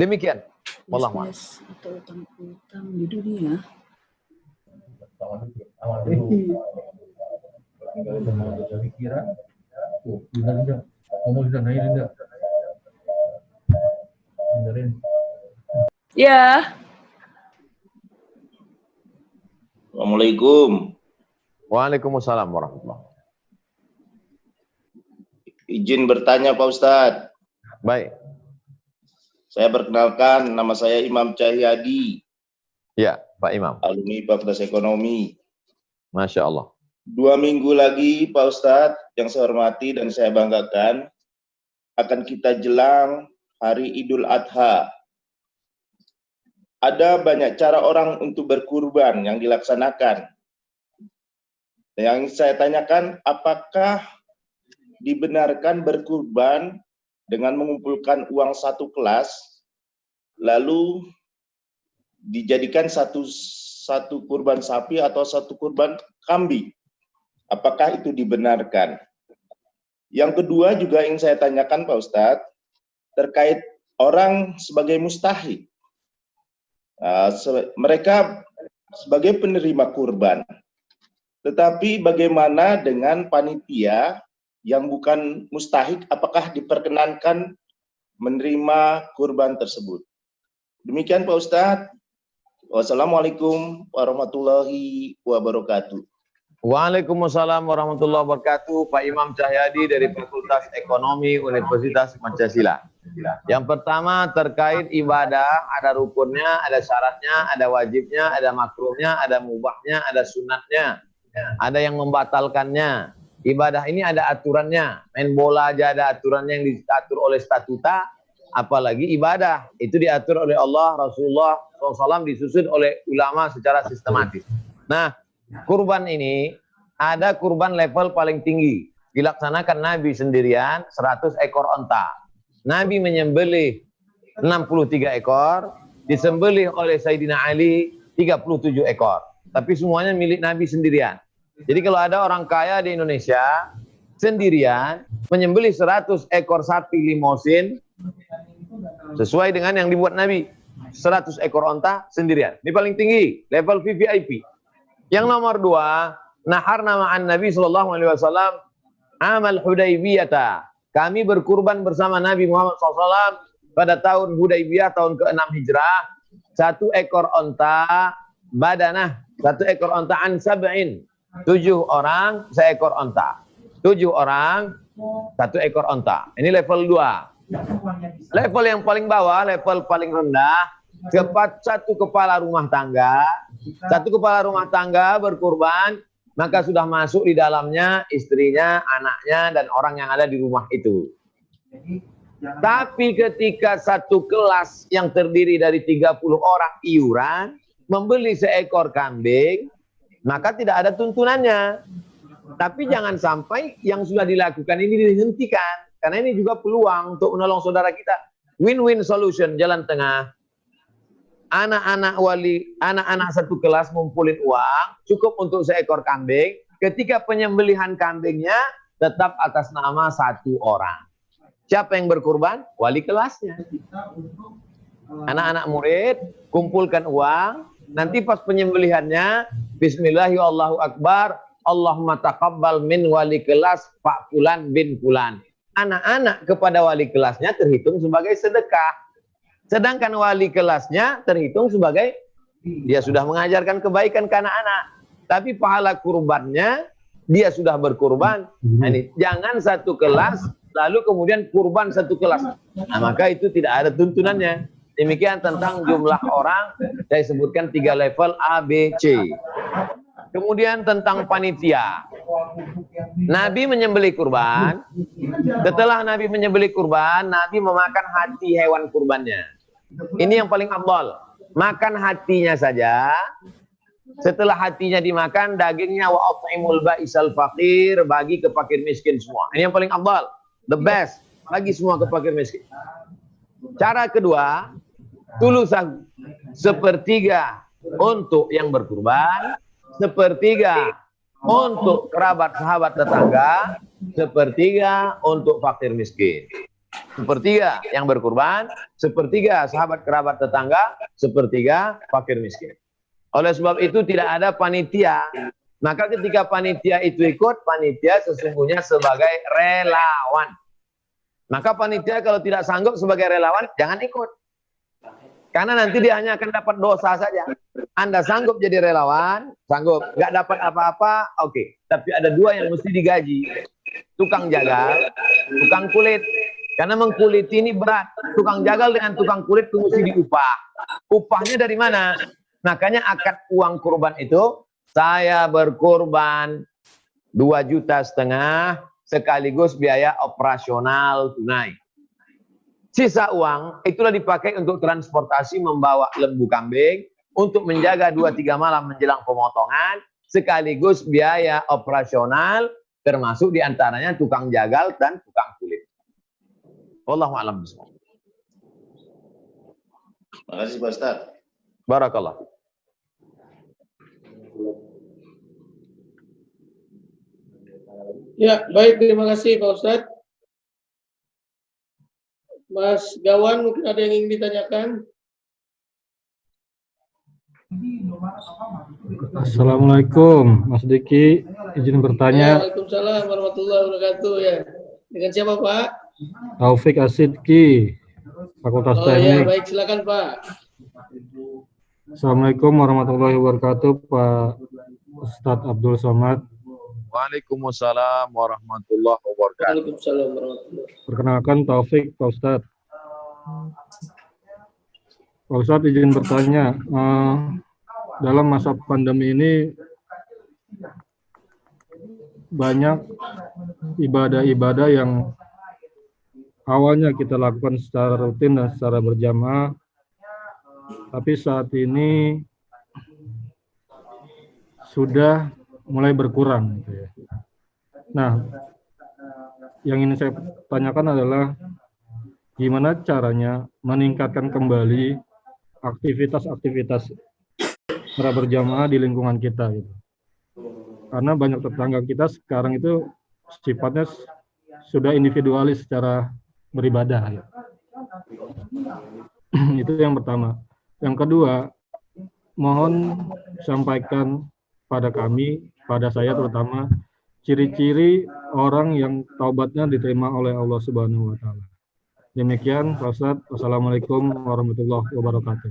Demikian. Wallahu a'lam. Atau utang di dunia. Ya. Assalamualaikum. Waalaikumsalam warahmatullahi wabarakatuh. Izin bertanya Pak Ustadz. Baik. Saya perkenalkan, nama saya Imam Cahyadi. Ya, Pak Imam. Alumni Fakultas Ekonomi. Masya Allah. 2 minggu lagi Pak Ustadz, yang saya hormati dan saya banggakan, akan kita jelang hari Idul Adha. Ada banyak cara orang untuk berkurban yang dilaksanakan. Yang saya tanyakan, apakah dibenarkan berkurban dengan mengumpulkan uang satu kelas, lalu dijadikan satu kurban sapi atau satu kurban kambing? Apakah itu dibenarkan? Yang kedua juga ingin saya tanyakan Pak Ustadz, terkait orang sebagai mustahik. Mereka sebagai penerima kurban, tetapi bagaimana dengan panitia yang bukan mustahik, apakah diperkenankan menerima kurban tersebut? Demikian Pak Ustadz. Wassalamualaikum warahmatullahi wabarakatuh. Waalaikumsalam warahmatullahi wabarakatuh. Pak Imam Cahyadi dari Fakultas Ekonomi Universitas Pancasila. Yang pertama terkait ibadah, ada rukunnya, ada syaratnya, ada wajibnya, ada makruhnya, ada mubahnya, ada sunatnya, ada yang membatalkannya. Ibadah ini ada aturannya. Main bola aja ada aturannya yang diatur oleh statuta, apalagi ibadah. Itu diatur oleh Allah, Rasulullah SAW, disusun oleh ulama secara sistematis. Nah, kurban ini ada kurban level paling tinggi. Dilaksanakan Nabi sendirian 100 ekor onta. Nabi menyembelih 63 ekor, disembelih oleh Sayyidina Ali 37 ekor. Tapi semuanya milik Nabi sendirian. Jadi kalau ada orang kaya di Indonesia sendirian menyembelih 100 ekor sapi limosin sesuai dengan yang dibuat Nabi, 100 ekor onta sendirian. Ini paling tinggi, level VVIP. Yang nomor 2, naharna ma'an Nabi SAW amal Hudaybiyah. Kami berkurban bersama Nabi Muhammad SAW pada tahun Hudaybiyah tahun ke-6 Hijrah. 1 ekor onta badanah, 1 ekor onta an sab'in. 7 orang seekor onta. 7 orang 1 ekor onta. Ini level 2. Level yang paling bawah, level paling rendah, 1 kepala rumah tangga. 1 kepala rumah tangga berkurban, maka sudah masuk di dalamnya istrinya, anaknya, dan orang yang ada di rumah itu. Tapi ketika 1 kelas yang terdiri dari 30 orang iuran membeli seekor kambing, maka tidak ada tuntunannya. Tapi jangan sampai yang sudah dilakukan ini dihentikan, karena ini juga peluang untuk menolong saudara kita. Win-win solution, jalan tengah. Anak-anak 1 kelas ngumpulin uang cukup untuk seekor kambing. Ketika penyembelihan kambingnya tetap atas nama 1 orang. Siapa yang berkurban? Wali kelasnya. Anak-anak murid kumpulkan uang. Nanti pas penyembelihannya, Bismillahirrahmanirrahim, Allahu Akbar, Allahumma taqabbal min wali kelas Pak Fulan bin Fulan. Anak-anak kepada wali kelasnya terhitung sebagai sedekah. Sedangkan wali kelasnya terhitung sebagai dia sudah mengajarkan kebaikan ke anak-anak. Tapi pahala kurbannya dia sudah berkurban. Nah, ini jangan 1 kelas lalu kemudian kurban 1 kelas. Nah, maka itu tidak ada tuntunannya. Demikian tentang jumlah orang. Saya sebutkan 3 level A, B, C. Kemudian tentang panitia. Nabi menyembelih kurban. Setelah Nabi menyembelih kurban, Nabi memakan hati hewan kurbannya. Ini yang paling afdal. Makan hatinya saja. Setelah hatinya dimakan, dagingnya wa at'imul ba'isal faqir, bagi ke fakir miskin semua. Ini yang paling afdal. The best. Bagi semua ke fakir miskin. Cara kedua, tulusan 1/3 untuk yang berkurban, 1/3 untuk kerabat, sahabat, tetangga, 1/3 untuk fakir miskin. 1/3 yang berkurban, 1/3 sahabat, kerabat, tetangga, 1/3 fakir miskin. Oleh sebab itu tidak ada panitia. Maka ketika panitia itu ikut, panitia sesungguhnya sebagai relawan. Maka panitia kalau tidak sanggup sebagai relawan, jangan ikut. Karena nanti dia hanya akan dapat dosa saja. Anda sanggup jadi relawan, sanggup. Nggak dapat apa-apa, oke. Tapi ada 2 yang mesti digaji. Tukang jagal, tukang kulit. Karena mengkuliti ini berat. Tukang jagal dengan tukang kulit itu mesti diupah. Upahnya dari mana? Makanya akad uang kurban itu, saya berkurban 2,5 juta sekaligus biaya operasional tunai. Sisa uang itulah dipakai untuk transportasi membawa lembu kambing, untuk menjaga 2-3 malam menjelang pemotongan, sekaligus biaya operasional, termasuk diantaranya tukang jagal dan tukang kulit. Wallahu a'lam bishawab. Terima kasih Pak Ustaz. Barakallah. Ya, baik, terima kasih Pak Ustadz. Mas Gawan, mungkin ada yang ingin ditanyakan? Assalamualaikum, Mas Diki. Izin bertanya. Waalaikumsalam warahmatullahi wabarakatuh. Ya, dengan siapa Pak? Taufik Asidki, Fakultas Teknik. Ya, baik, silakan Pak. Assalamualaikum warahmatullahi wabarakatuh, Pak Ustadz Abdul Somad. Waalaikumsalam warahmatullahi wabarakatuh. Waalaikumsalam warahmatullahi wabarakatuh. Perkenalkan Taufik, Pak Ustadz. Pak Ustadz izin bertanya, dalam masa pandemi ini banyak ibadah-ibadah yang awalnya kita lakukan secara rutin dan secara berjamaah, tapi saat ini sudah mulai berkurang gitu ya. Nah, yang ingin saya tanyakan adalah gimana caranya meningkatkan kembali aktivitas-aktivitas sholat berjamaah di lingkungan kita gitu. Karena banyak tetangga kita sekarang itu sifatnya sudah individualis secara beribadah gitu. Itu yang pertama. Yang kedua, mohon sampaikan pada kami, pada saya terutama, ciri-ciri orang yang taubatnya diterima oleh Allah Subhanahu wa Ta'ala. Demikian, Pak Ustadz. Wassalamualaikum warahmatullahi wabarakatuh.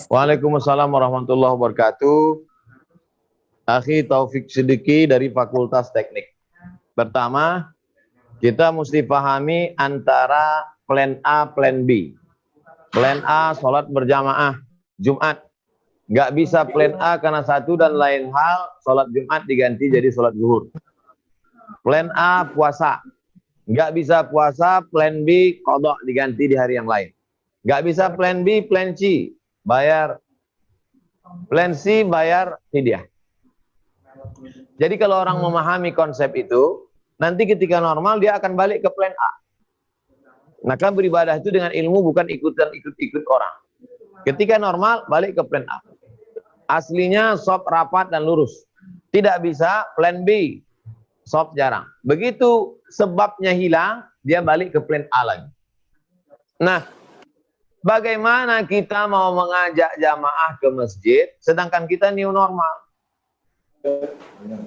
Waalaikumsalam warahmatullahi wabarakatuh. Akhi Taufik Siddiqi dari Fakultas Teknik. Pertama, kita mesti pahami antara plan A, plan B. Plan A, sholat berjamaah Jumat. Nggak bisa plan A karena satu dan lain hal, sholat Jumat diganti jadi sholat zuhur. Plan A, puasa. Nggak bisa puasa, plan B, qadha diganti di hari yang lain. Nggak bisa plan B, plan C, bayar. Plan C, bayar fidyah. Jadi kalau orang memahami konsep itu, nanti ketika normal dia akan balik ke plan A. Maka beribadah itu dengan ilmu, bukan ikut orang. Ketika normal, balik ke plan A. Aslinya sop rapat dan lurus. Tidak bisa plan B, sop jarang. Begitu sebabnya hilang, dia balik ke plan A lagi. Nah, bagaimana kita mau mengajak jamaah ke masjid, sedangkan kita new normal?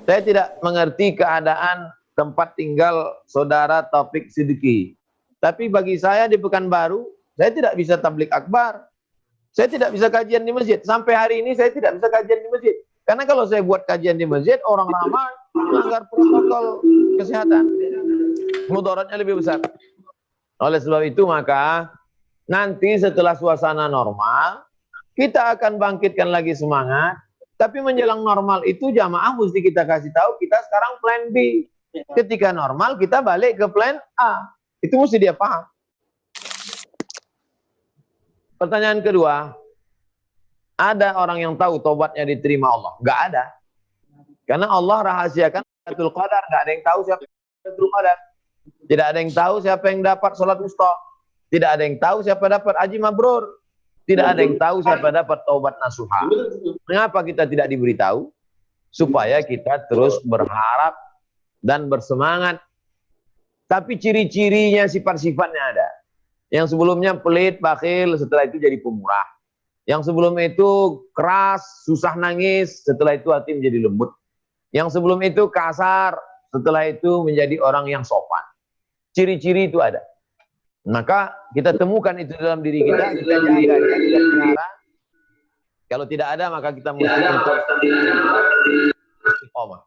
Saya tidak mengerti keadaan tempat tinggal saudara Taufik Siddiqi. Tapi bagi saya di Pekanbaru, saya tidak bisa tablik akbar. Saya tidak bisa kajian di masjid. Sampai hari ini saya tidak bisa kajian di masjid. Karena kalau saya buat kajian di masjid, orang ramai melanggar protokol kesehatan. Mudaratnya lebih besar. Oleh sebab itu maka nanti setelah suasana normal, kita akan bangkitkan lagi semangat. Tapi menjelang normal itu jamaah mesti kita kasih tahu kita sekarang plan B. Ketika normal kita balik ke plan A. Itu mesti dia paham. Pertanyaan kedua, ada orang yang tahu tobatnya diterima Allah? Enggak ada. Karena Allah rahasiakan Lailatul Qadar, enggak ada yang tahu siapa Lailatul Qadar. Tidak ada yang tahu siapa yang dapat salat wusta. Tidak ada yang tahu siapa dapat haji mabrur. Tidak ada yang tahu siapa dapat taubat nasuha. Mengapa kita tidak diberitahu? Supaya kita terus berharap dan bersemangat. Tapi ciri-cirinya, sifat-sifatnya ada. Yang sebelumnya pelit, bakhil, setelah itu jadi pemurah. Yang sebelum itu keras, susah nangis, setelah itu hati menjadi lembut. Yang sebelum itu kasar, setelah itu menjadi orang yang sopan. Ciri-ciri itu ada. Maka kita temukan itu dalam diri kita jaga. Kalau tidak ada, maka kita mesti istiqomah.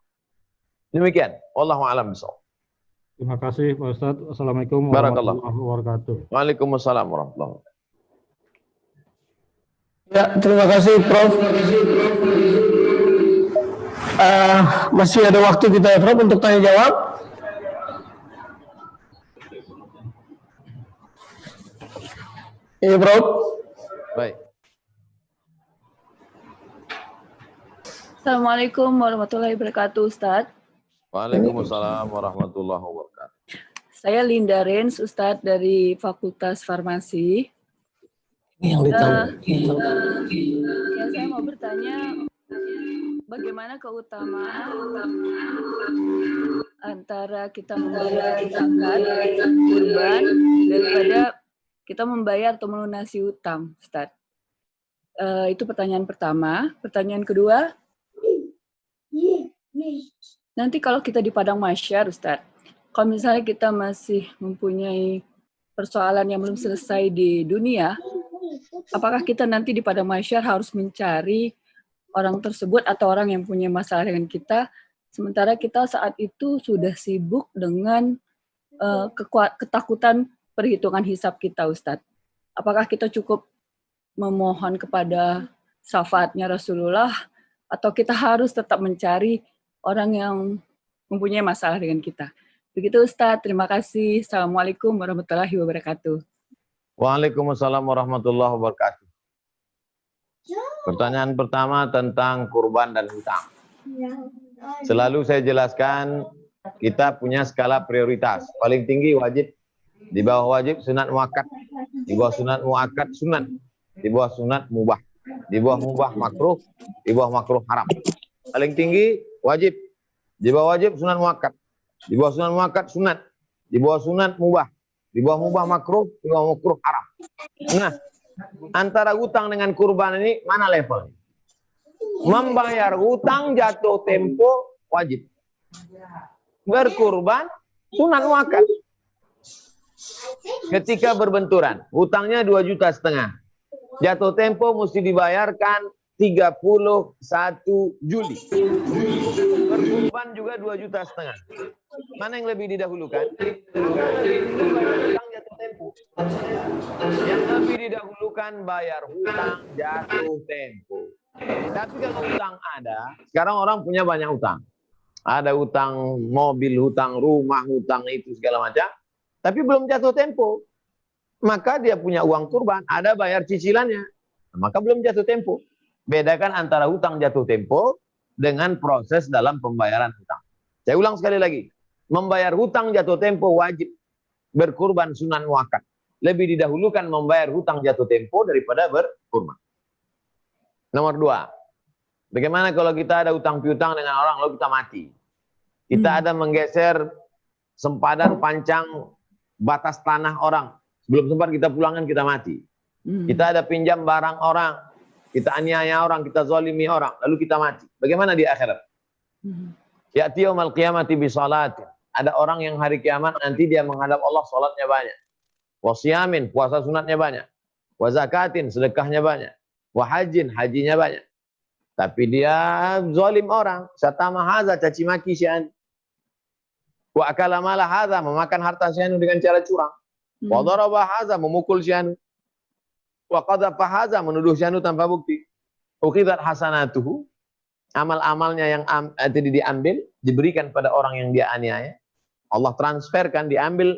Demikian. Wallahu a'lam bishawab. Terima kasih Pak Ustadz. Assalamualaikum warahmatullahi wabarakatuh. Waalaikumsalam warahmatullahi wabarakatuh. Ya, terima kasih Prof. Masih ada waktu kita ya Prof untuk tanya jawab. Iya Prof. Baik. Assalamualaikum warahmatullahi wabarakatuh, Ustadz. Waalaikumsalam warahmatullahi wabarakatuh. Saya Linda Rens, Ustadz dari Fakultas Farmasi. Yang ditahu. Ya, saya mau bertanya, bagaimana keutamaan antara kita membayar zakat, kurban, daripada kita membayar atau melunasi utang, Ustadz? Itu pertanyaan pertama. Pertanyaan kedua, nanti kalau kita di padang mahsyar, Ustadz, kalau misalnya kita masih mempunyai persoalan yang belum selesai di dunia, apakah kita nanti di padang mahsyar harus mencari orang tersebut atau orang yang punya masalah dengan kita, sementara kita saat itu sudah sibuk dengan ketakutan perhitungan hisab kita, Ustadz? Apakah kita cukup memohon kepada syafaatnya Rasulullah, atau kita harus tetap mencari orang yang mempunyai masalah dengan kita? Begitu Ustadz, terima kasih. Assalamualaikum warahmatullahi wabarakatuh. Waalaikumsalam warahmatullahi wabarakatuh. Pertanyaan pertama tentang kurban dan hutang. Selalu saya jelaskan, kita punya skala prioritas. Paling tinggi wajib, di bawah wajib sunat muakkad, di bawah sunat muakkad sunat, di bawah sunat mubah, di bawah mubah makruh, di bawah makruh haram. Paling tinggi wajib, di bawah wajib sunat muakkad, di bawah sunat muakkad sunat, di bawah sunat mubah, di bawah mubah makruh, di bawah makruh haram. Nah, antara hutang dengan kurban ini mana levelnya? Membayar hutang jatuh tempo wajib. Berkurban sunat muakkad. Ketika berbenturan, hutangnya 2,5 juta. Jatuh tempo mesti dibayarkan 31 Juli. Berkurban juga 2,5 juta. Mana yang lebih didahulukan? Hutang jatuh tempo. Yang lebih didahulukan bayar hutang jatuh tempo. Tapi kalau hutang ada, sekarang orang punya banyak hutang. Ada hutang mobil, hutang rumah, hutang itu segala macam. Tapi belum jatuh tempo. Maka dia punya uang kurban, ada bayar cicilannya. Maka belum jatuh tempo. Bedakan antara hutang jatuh tempo dengan proses dalam pembayaran hutang. Saya ulang sekali lagi. Membayar hutang jatuh tempo wajib. Berkurban sunan muakkad. Lebih didahulukan membayar hutang jatuh tempo daripada berkurban. Nomor 2. Bagaimana kalau kita ada hutang piutang dengan orang lalu kita mati? Kita ada menggeser sempadan pancang batas tanah orang. Sebelum sempat kita pulangkan kita mati. Kita ada pinjam barang orang. Kita aniaya orang, kita zalimi orang. Lalu kita mati. Bagaimana di akhirat? Ya'ti yaumal qiyamati bi salatin. Ada orang yang hari kiamat nanti dia menghadap Allah, salatnya banyak. Wa siyamin, puasa sunatnya banyak. Wa zakatin, sedekahnya banyak. Wa hajin, hajinya banyak. Tapi dia zalim orang. Syatama hadza, caci maki syian. Wa akala mala hadza, memakan harta syian dengan cara curang. Wa daraba hadza, memukul syian. Wa qadhafa hadza, menuduh syian tanpa bukti. Ukhidat hasanatuhu, amal-amalnya yang tadi diambil, diberikan pada orang yang dia aniaya. Allah transferkan, diambil,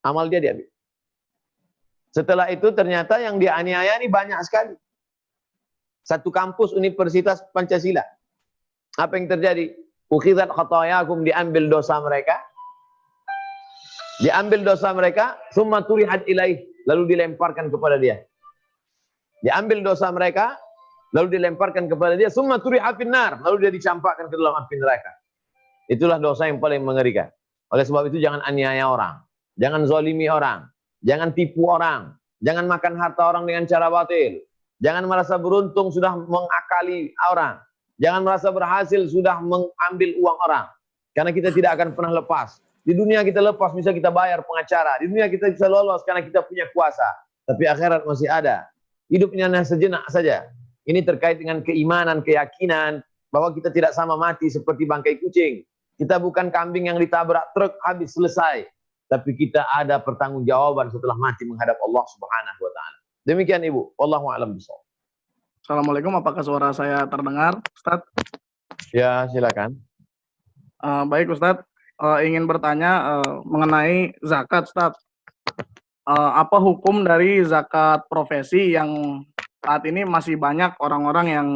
amal dia diambil. Setelah itu ternyata yang dia aniaya ini banyak sekali. Satu kampus Universitas Pancasila. Apa yang terjadi? Ukhidat khatayakum, diambil dosa mereka. Diambil dosa mereka, summa turihat ilaih, lalu dilemparkan kepada dia. Diambil dosa mereka, lalu dilemparkan kepada dia, summa turihat finnar, lalu dia dicampakkan ke dalam api neraka. Itulah dosa yang paling mengerikan. Oleh sebab itu jangan aniaya orang, jangan zalimi orang, jangan tipu orang, jangan makan harta orang dengan cara batil. Jangan merasa beruntung sudah mengakali orang. Jangan merasa berhasil sudah mengambil uang orang. Karena kita tidak akan pernah lepas. Di dunia kita lepas, bisa kita bayar pengacara. Di dunia kita bisa lolos karena kita punya kuasa. Tapi akhirat masih ada. Hidupnya hanya sejenak saja. Ini terkait dengan keimanan, keyakinan. Bahwa kita tidak sama mati seperti bangkai kucing. Kita bukan kambing yang ditabrak truk, habis selesai. Tapi kita ada pertanggungjawaban setelah mati menghadap Allah Subhanahu wa Ta'ala. Demikian Ibu, wallahu a'lam bishawab. Assalamualaikum, apakah suara saya terdengar, Ustadz? Ya, silakan. Baik Ustadz, ingin bertanya mengenai zakat, Ustadz. Apa hukum dari zakat profesi yang saat ini masih banyak orang-orang yang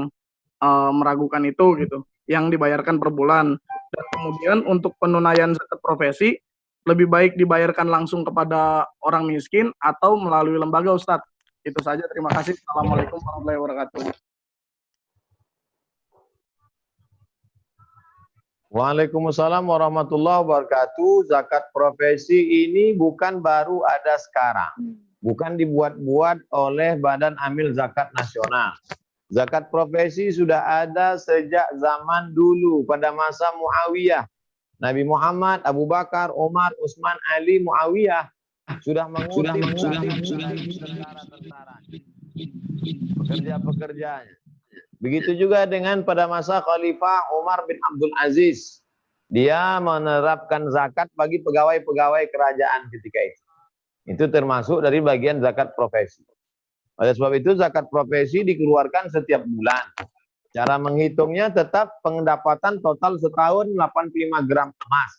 meragukan itu gitu, yang dibayarkan per bulan. Dan kemudian untuk penunaian zakat profesi, lebih baik dibayarkan langsung kepada orang miskin atau melalui lembaga, Ustadz. Itu saja, terima kasih. Assalamualaikum warahmatullahi wabarakatuh. Waalaikumsalam warahmatullahi wabarakatuh. Zakat profesi ini bukan baru ada sekarang. Bukan dibuat-buat oleh Badan Amil Zakat Nasional. Zakat profesi sudah ada sejak zaman dulu pada masa Muawiyah. Nabi Muhammad, Abu Bakar, Umar, Utsman, Ali, Muawiyah sudah mengutip tentara-tentara, pekerja-pekerjanya. Begitu juga dengan pada masa Khalifah Umar bin Abdul Aziz. Dia menerapkan zakat bagi pegawai-pegawai kerajaan ketika itu. Itu termasuk dari bagian zakat profesi. Oleh sebab itu zakat profesi dikeluarkan setiap bulan. Cara menghitungnya tetap pendapatan total setahun 85 gram emas.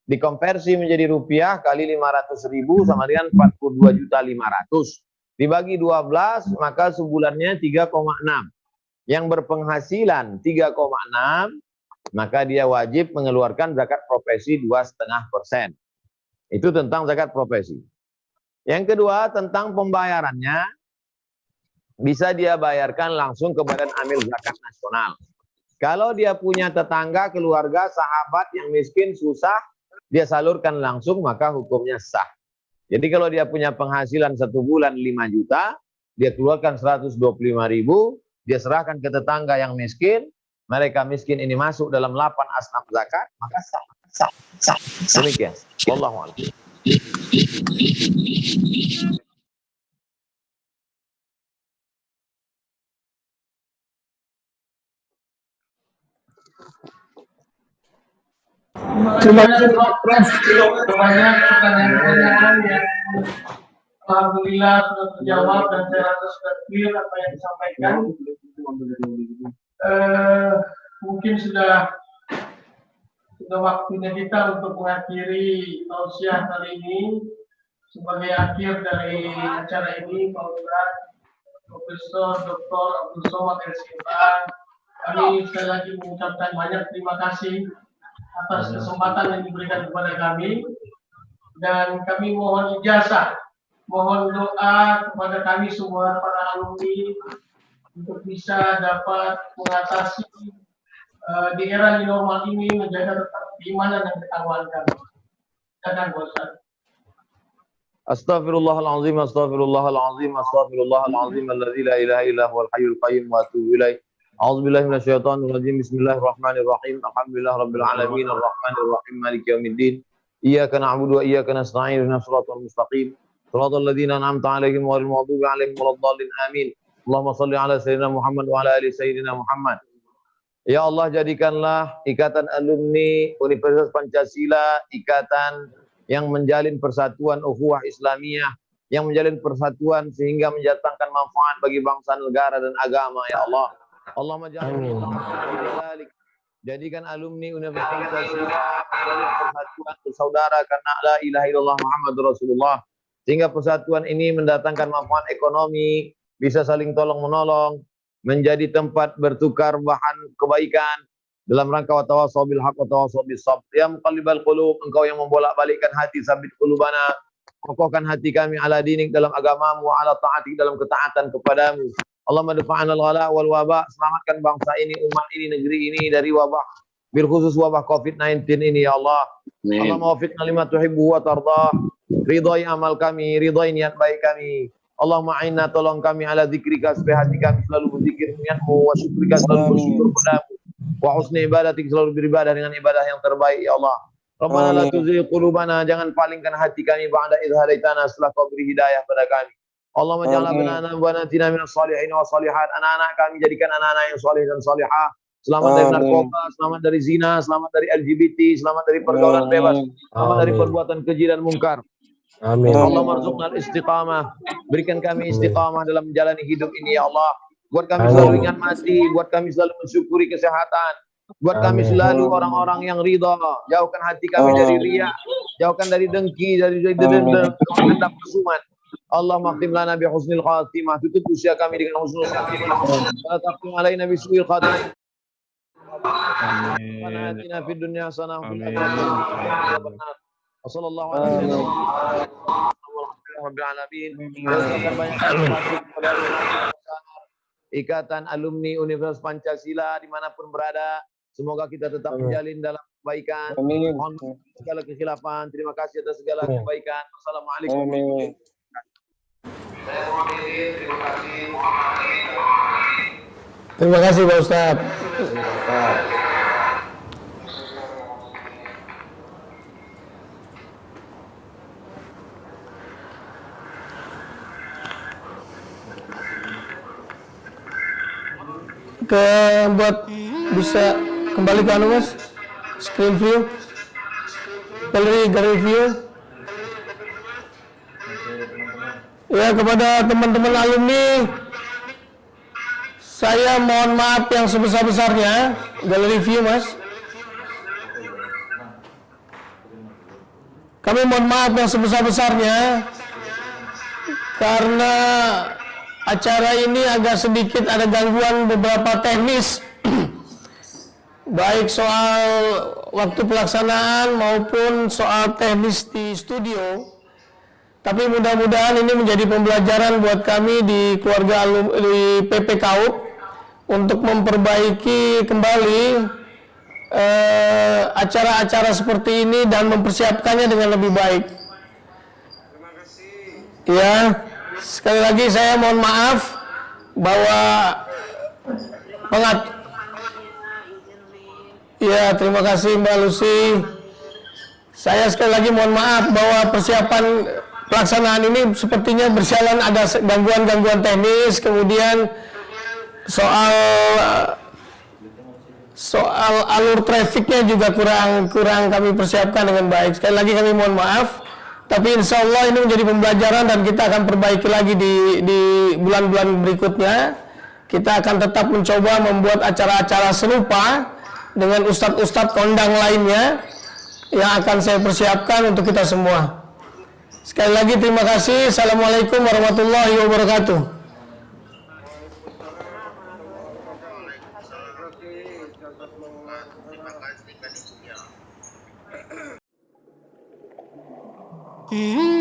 Dikonversi menjadi rupiah kali 500.000 sama dengan 42.500.000. Dibagi 12 maka sebulannya 3,6. Yang berpenghasilan 3,6 maka dia wajib mengeluarkan zakat profesi 2,5%. Itu tentang zakat profesi. Yang kedua tentang pembayarannya, bisa dia bayarkan langsung ke Badan Amil Zakat Nasional. Kalau dia punya tetangga, keluarga, sahabat yang miskin, susah, dia salurkan langsung, maka hukumnya sah. Jadi kalau dia punya penghasilan 1 bulan 5 juta, dia keluarkan 125.000, dia serahkan ke tetangga yang miskin, mereka miskin ini masuk dalam 8 asnaf zakat, maka sah. Demikian. Wallahu a'lam. Terima kasih Prof. Banyak pertanyaan-pertanyaan yang alhamdulillah sudah terjawab dan saya rasa sudah clear apa yang disampaikan. Mungkin sudah waktunya kita untuk mengakhiri tausiah kali ini. Sebagai akhir dari acara ini, Pak Ustaz, Profesor Dr. Abdul Somad LCMA, kami sekali lagi mengucapkan banyak terima kasih atas kesempatan yang diberikan kepada kami, dan kami mohon ijazah, mohon doa kepada kami semua para alumni untuk bisa dapat mengatasi di era new normal ini, menjaga tetap keimanan dan ketakwaan kami. Silakan Pak Ustaz. Astaghfirullahalazim, astaghfirullahalazim, astaghfirullahalazim, alladzi la ilaha illa huwal hayyul qayyum wa atubu ilaih. A'udzubillahi minasyaitonir rajim. Bismillahirrahmanirrahim. Alhamdulillahirabbil alamin, arrahmanir rahim, maliki yaumiddin. Iyyaka na'budu wa iyyaka nasta'in, ihdinas siratal mustaqim. Shiratal ladzina an'amta 'alaihim ghairil maghdubi 'alaihim waladdallin. Amin. Allahumma shalli 'ala sayyidina Muhammad wa 'ala ali sayyidina Muhammad. Ya Allah, jadikanlah ikatan alumni Universitas Pancasila ikatan yang menjalin persatuan ukhuwah Islamiyah, yang menjalin persatuan sehingga mendatangkan manfaat bagi bangsa, negara dan agama, ya Allah. Allahumma ja'alna jadikan alumni Universitas Pancasila persatuan bersaudara karena la ilaha illallah Muhammadur Rasulullah, sehingga persatuan ini mendatangkan manfaat ekonomi, bisa saling tolong menolong, menjadi tempat bertukar bahan kebaikan dalam rangka wa tawassaw bil haqq wa tawassaw bis sabr. Ya muqallibal qulub, engkau yang membolak-balikkan hati, sabit qulubana, kokohkan hati kami ala dinik dalam agamamu, ala ta'atik dalam ketaatan kepadamu. Allahumma dafa'ana al-ghala wal waba, selamatkan bangsa ini, umat ini, negeri ini dari wabah, bil khusus wabah COVID-19 ini, ya Allah. Allahumma wafiqna lima tuhibbu wa tardah, ridhai amal kami, ridhai niat baik kami. Allahumma a'inna, tolong kami ala zikrika, supaya hati kami selalu berzikir denganmu, wa syukrika, selalu bersyukur padamu, wa husni ibadatik, selalu beribadah dengan ibadah yang terbaik, ya Allah. Rabbana la tuzigh qulubana, jangan palingkan hati kami ba'da idh hadaitana, setelah kau beri hidayah pada kami. Allahumma ja'al abnana wa banatina minas salihin wa salihat, anak-anak kami jadikan anak-anak yang salih dan salihah, selamat dari narkoba, selamat dari zina, selamat dari LGBT, selamat dari pergaulan bebas, selamat dari perbuatan keji dan mungkar. Amin. Allahumma arzuqna istiqamah, berikan kami istiqamah dalam menjalani hidup ini, ya Allah. Buat kami selalu ingat mati, buat kami selalu mensyukuri kesehatan, buat kami selalu orang-orang yang ridha, jauhkan hati kami dari riya, jauhkan dari dengki, dari dendam kesumat. Allah maktim lana bi husnil khatimah, tutup usia kami dengan husnul khatimah. La taqim alaina bi su'il khatimah. Amin. Atina fid dunya hasanah wa fil akhirati hasanah. Wassallallahu alaihi wasallam. Ikatan alumni Universitas Pancasila dimanapun berada, semoga kita tetap menjalin dalam kebaikan. Mohon segala kekhilafan. Terima kasih atas segala kebaikan. Wassalamualaikum. Terima kasih Pak Ustadz. Buat bisa kembali ke anu Mas, screen view, gallery view. Ya, kepada teman-teman alumni, saya mohon maaf yang sebesar-besarnya. Gallery view Mas. Kami mohon maaf yang sebesar-besarnya karena acara ini agak sedikit ada gangguan beberapa teknis baik soal waktu pelaksanaan maupun soal teknis di studio. Tapi mudah-mudahan ini menjadi pembelajaran buat kami di keluarga di PP KAUP untuk memperbaiki kembali acara-acara seperti ini dan mempersiapkannya dengan lebih baik. Terima kasih. Ya, sekali lagi saya mohon maaf bahwa ya, terima kasih Mbak Lucy. Saya sekali lagi mohon maaf bahwa persiapan pelaksanaan ini sepertinya berjalan ada gangguan-gangguan teknis, kemudian soal alur trafiknya juga kurang kami persiapkan dengan baik. Sekali lagi kami mohon maaf, tapi insya Allah ini menjadi pembelajaran dan kita akan perbaiki lagi di bulan-bulan berikutnya. Kita akan tetap mencoba membuat acara-acara serupa dengan ustadz-ustadz kondang lainnya yang akan saya persiapkan untuk kita semua. Sekali lagi terima kasih. Assalamualaikum warahmatullahi wabarakatuh. Mm-hmm.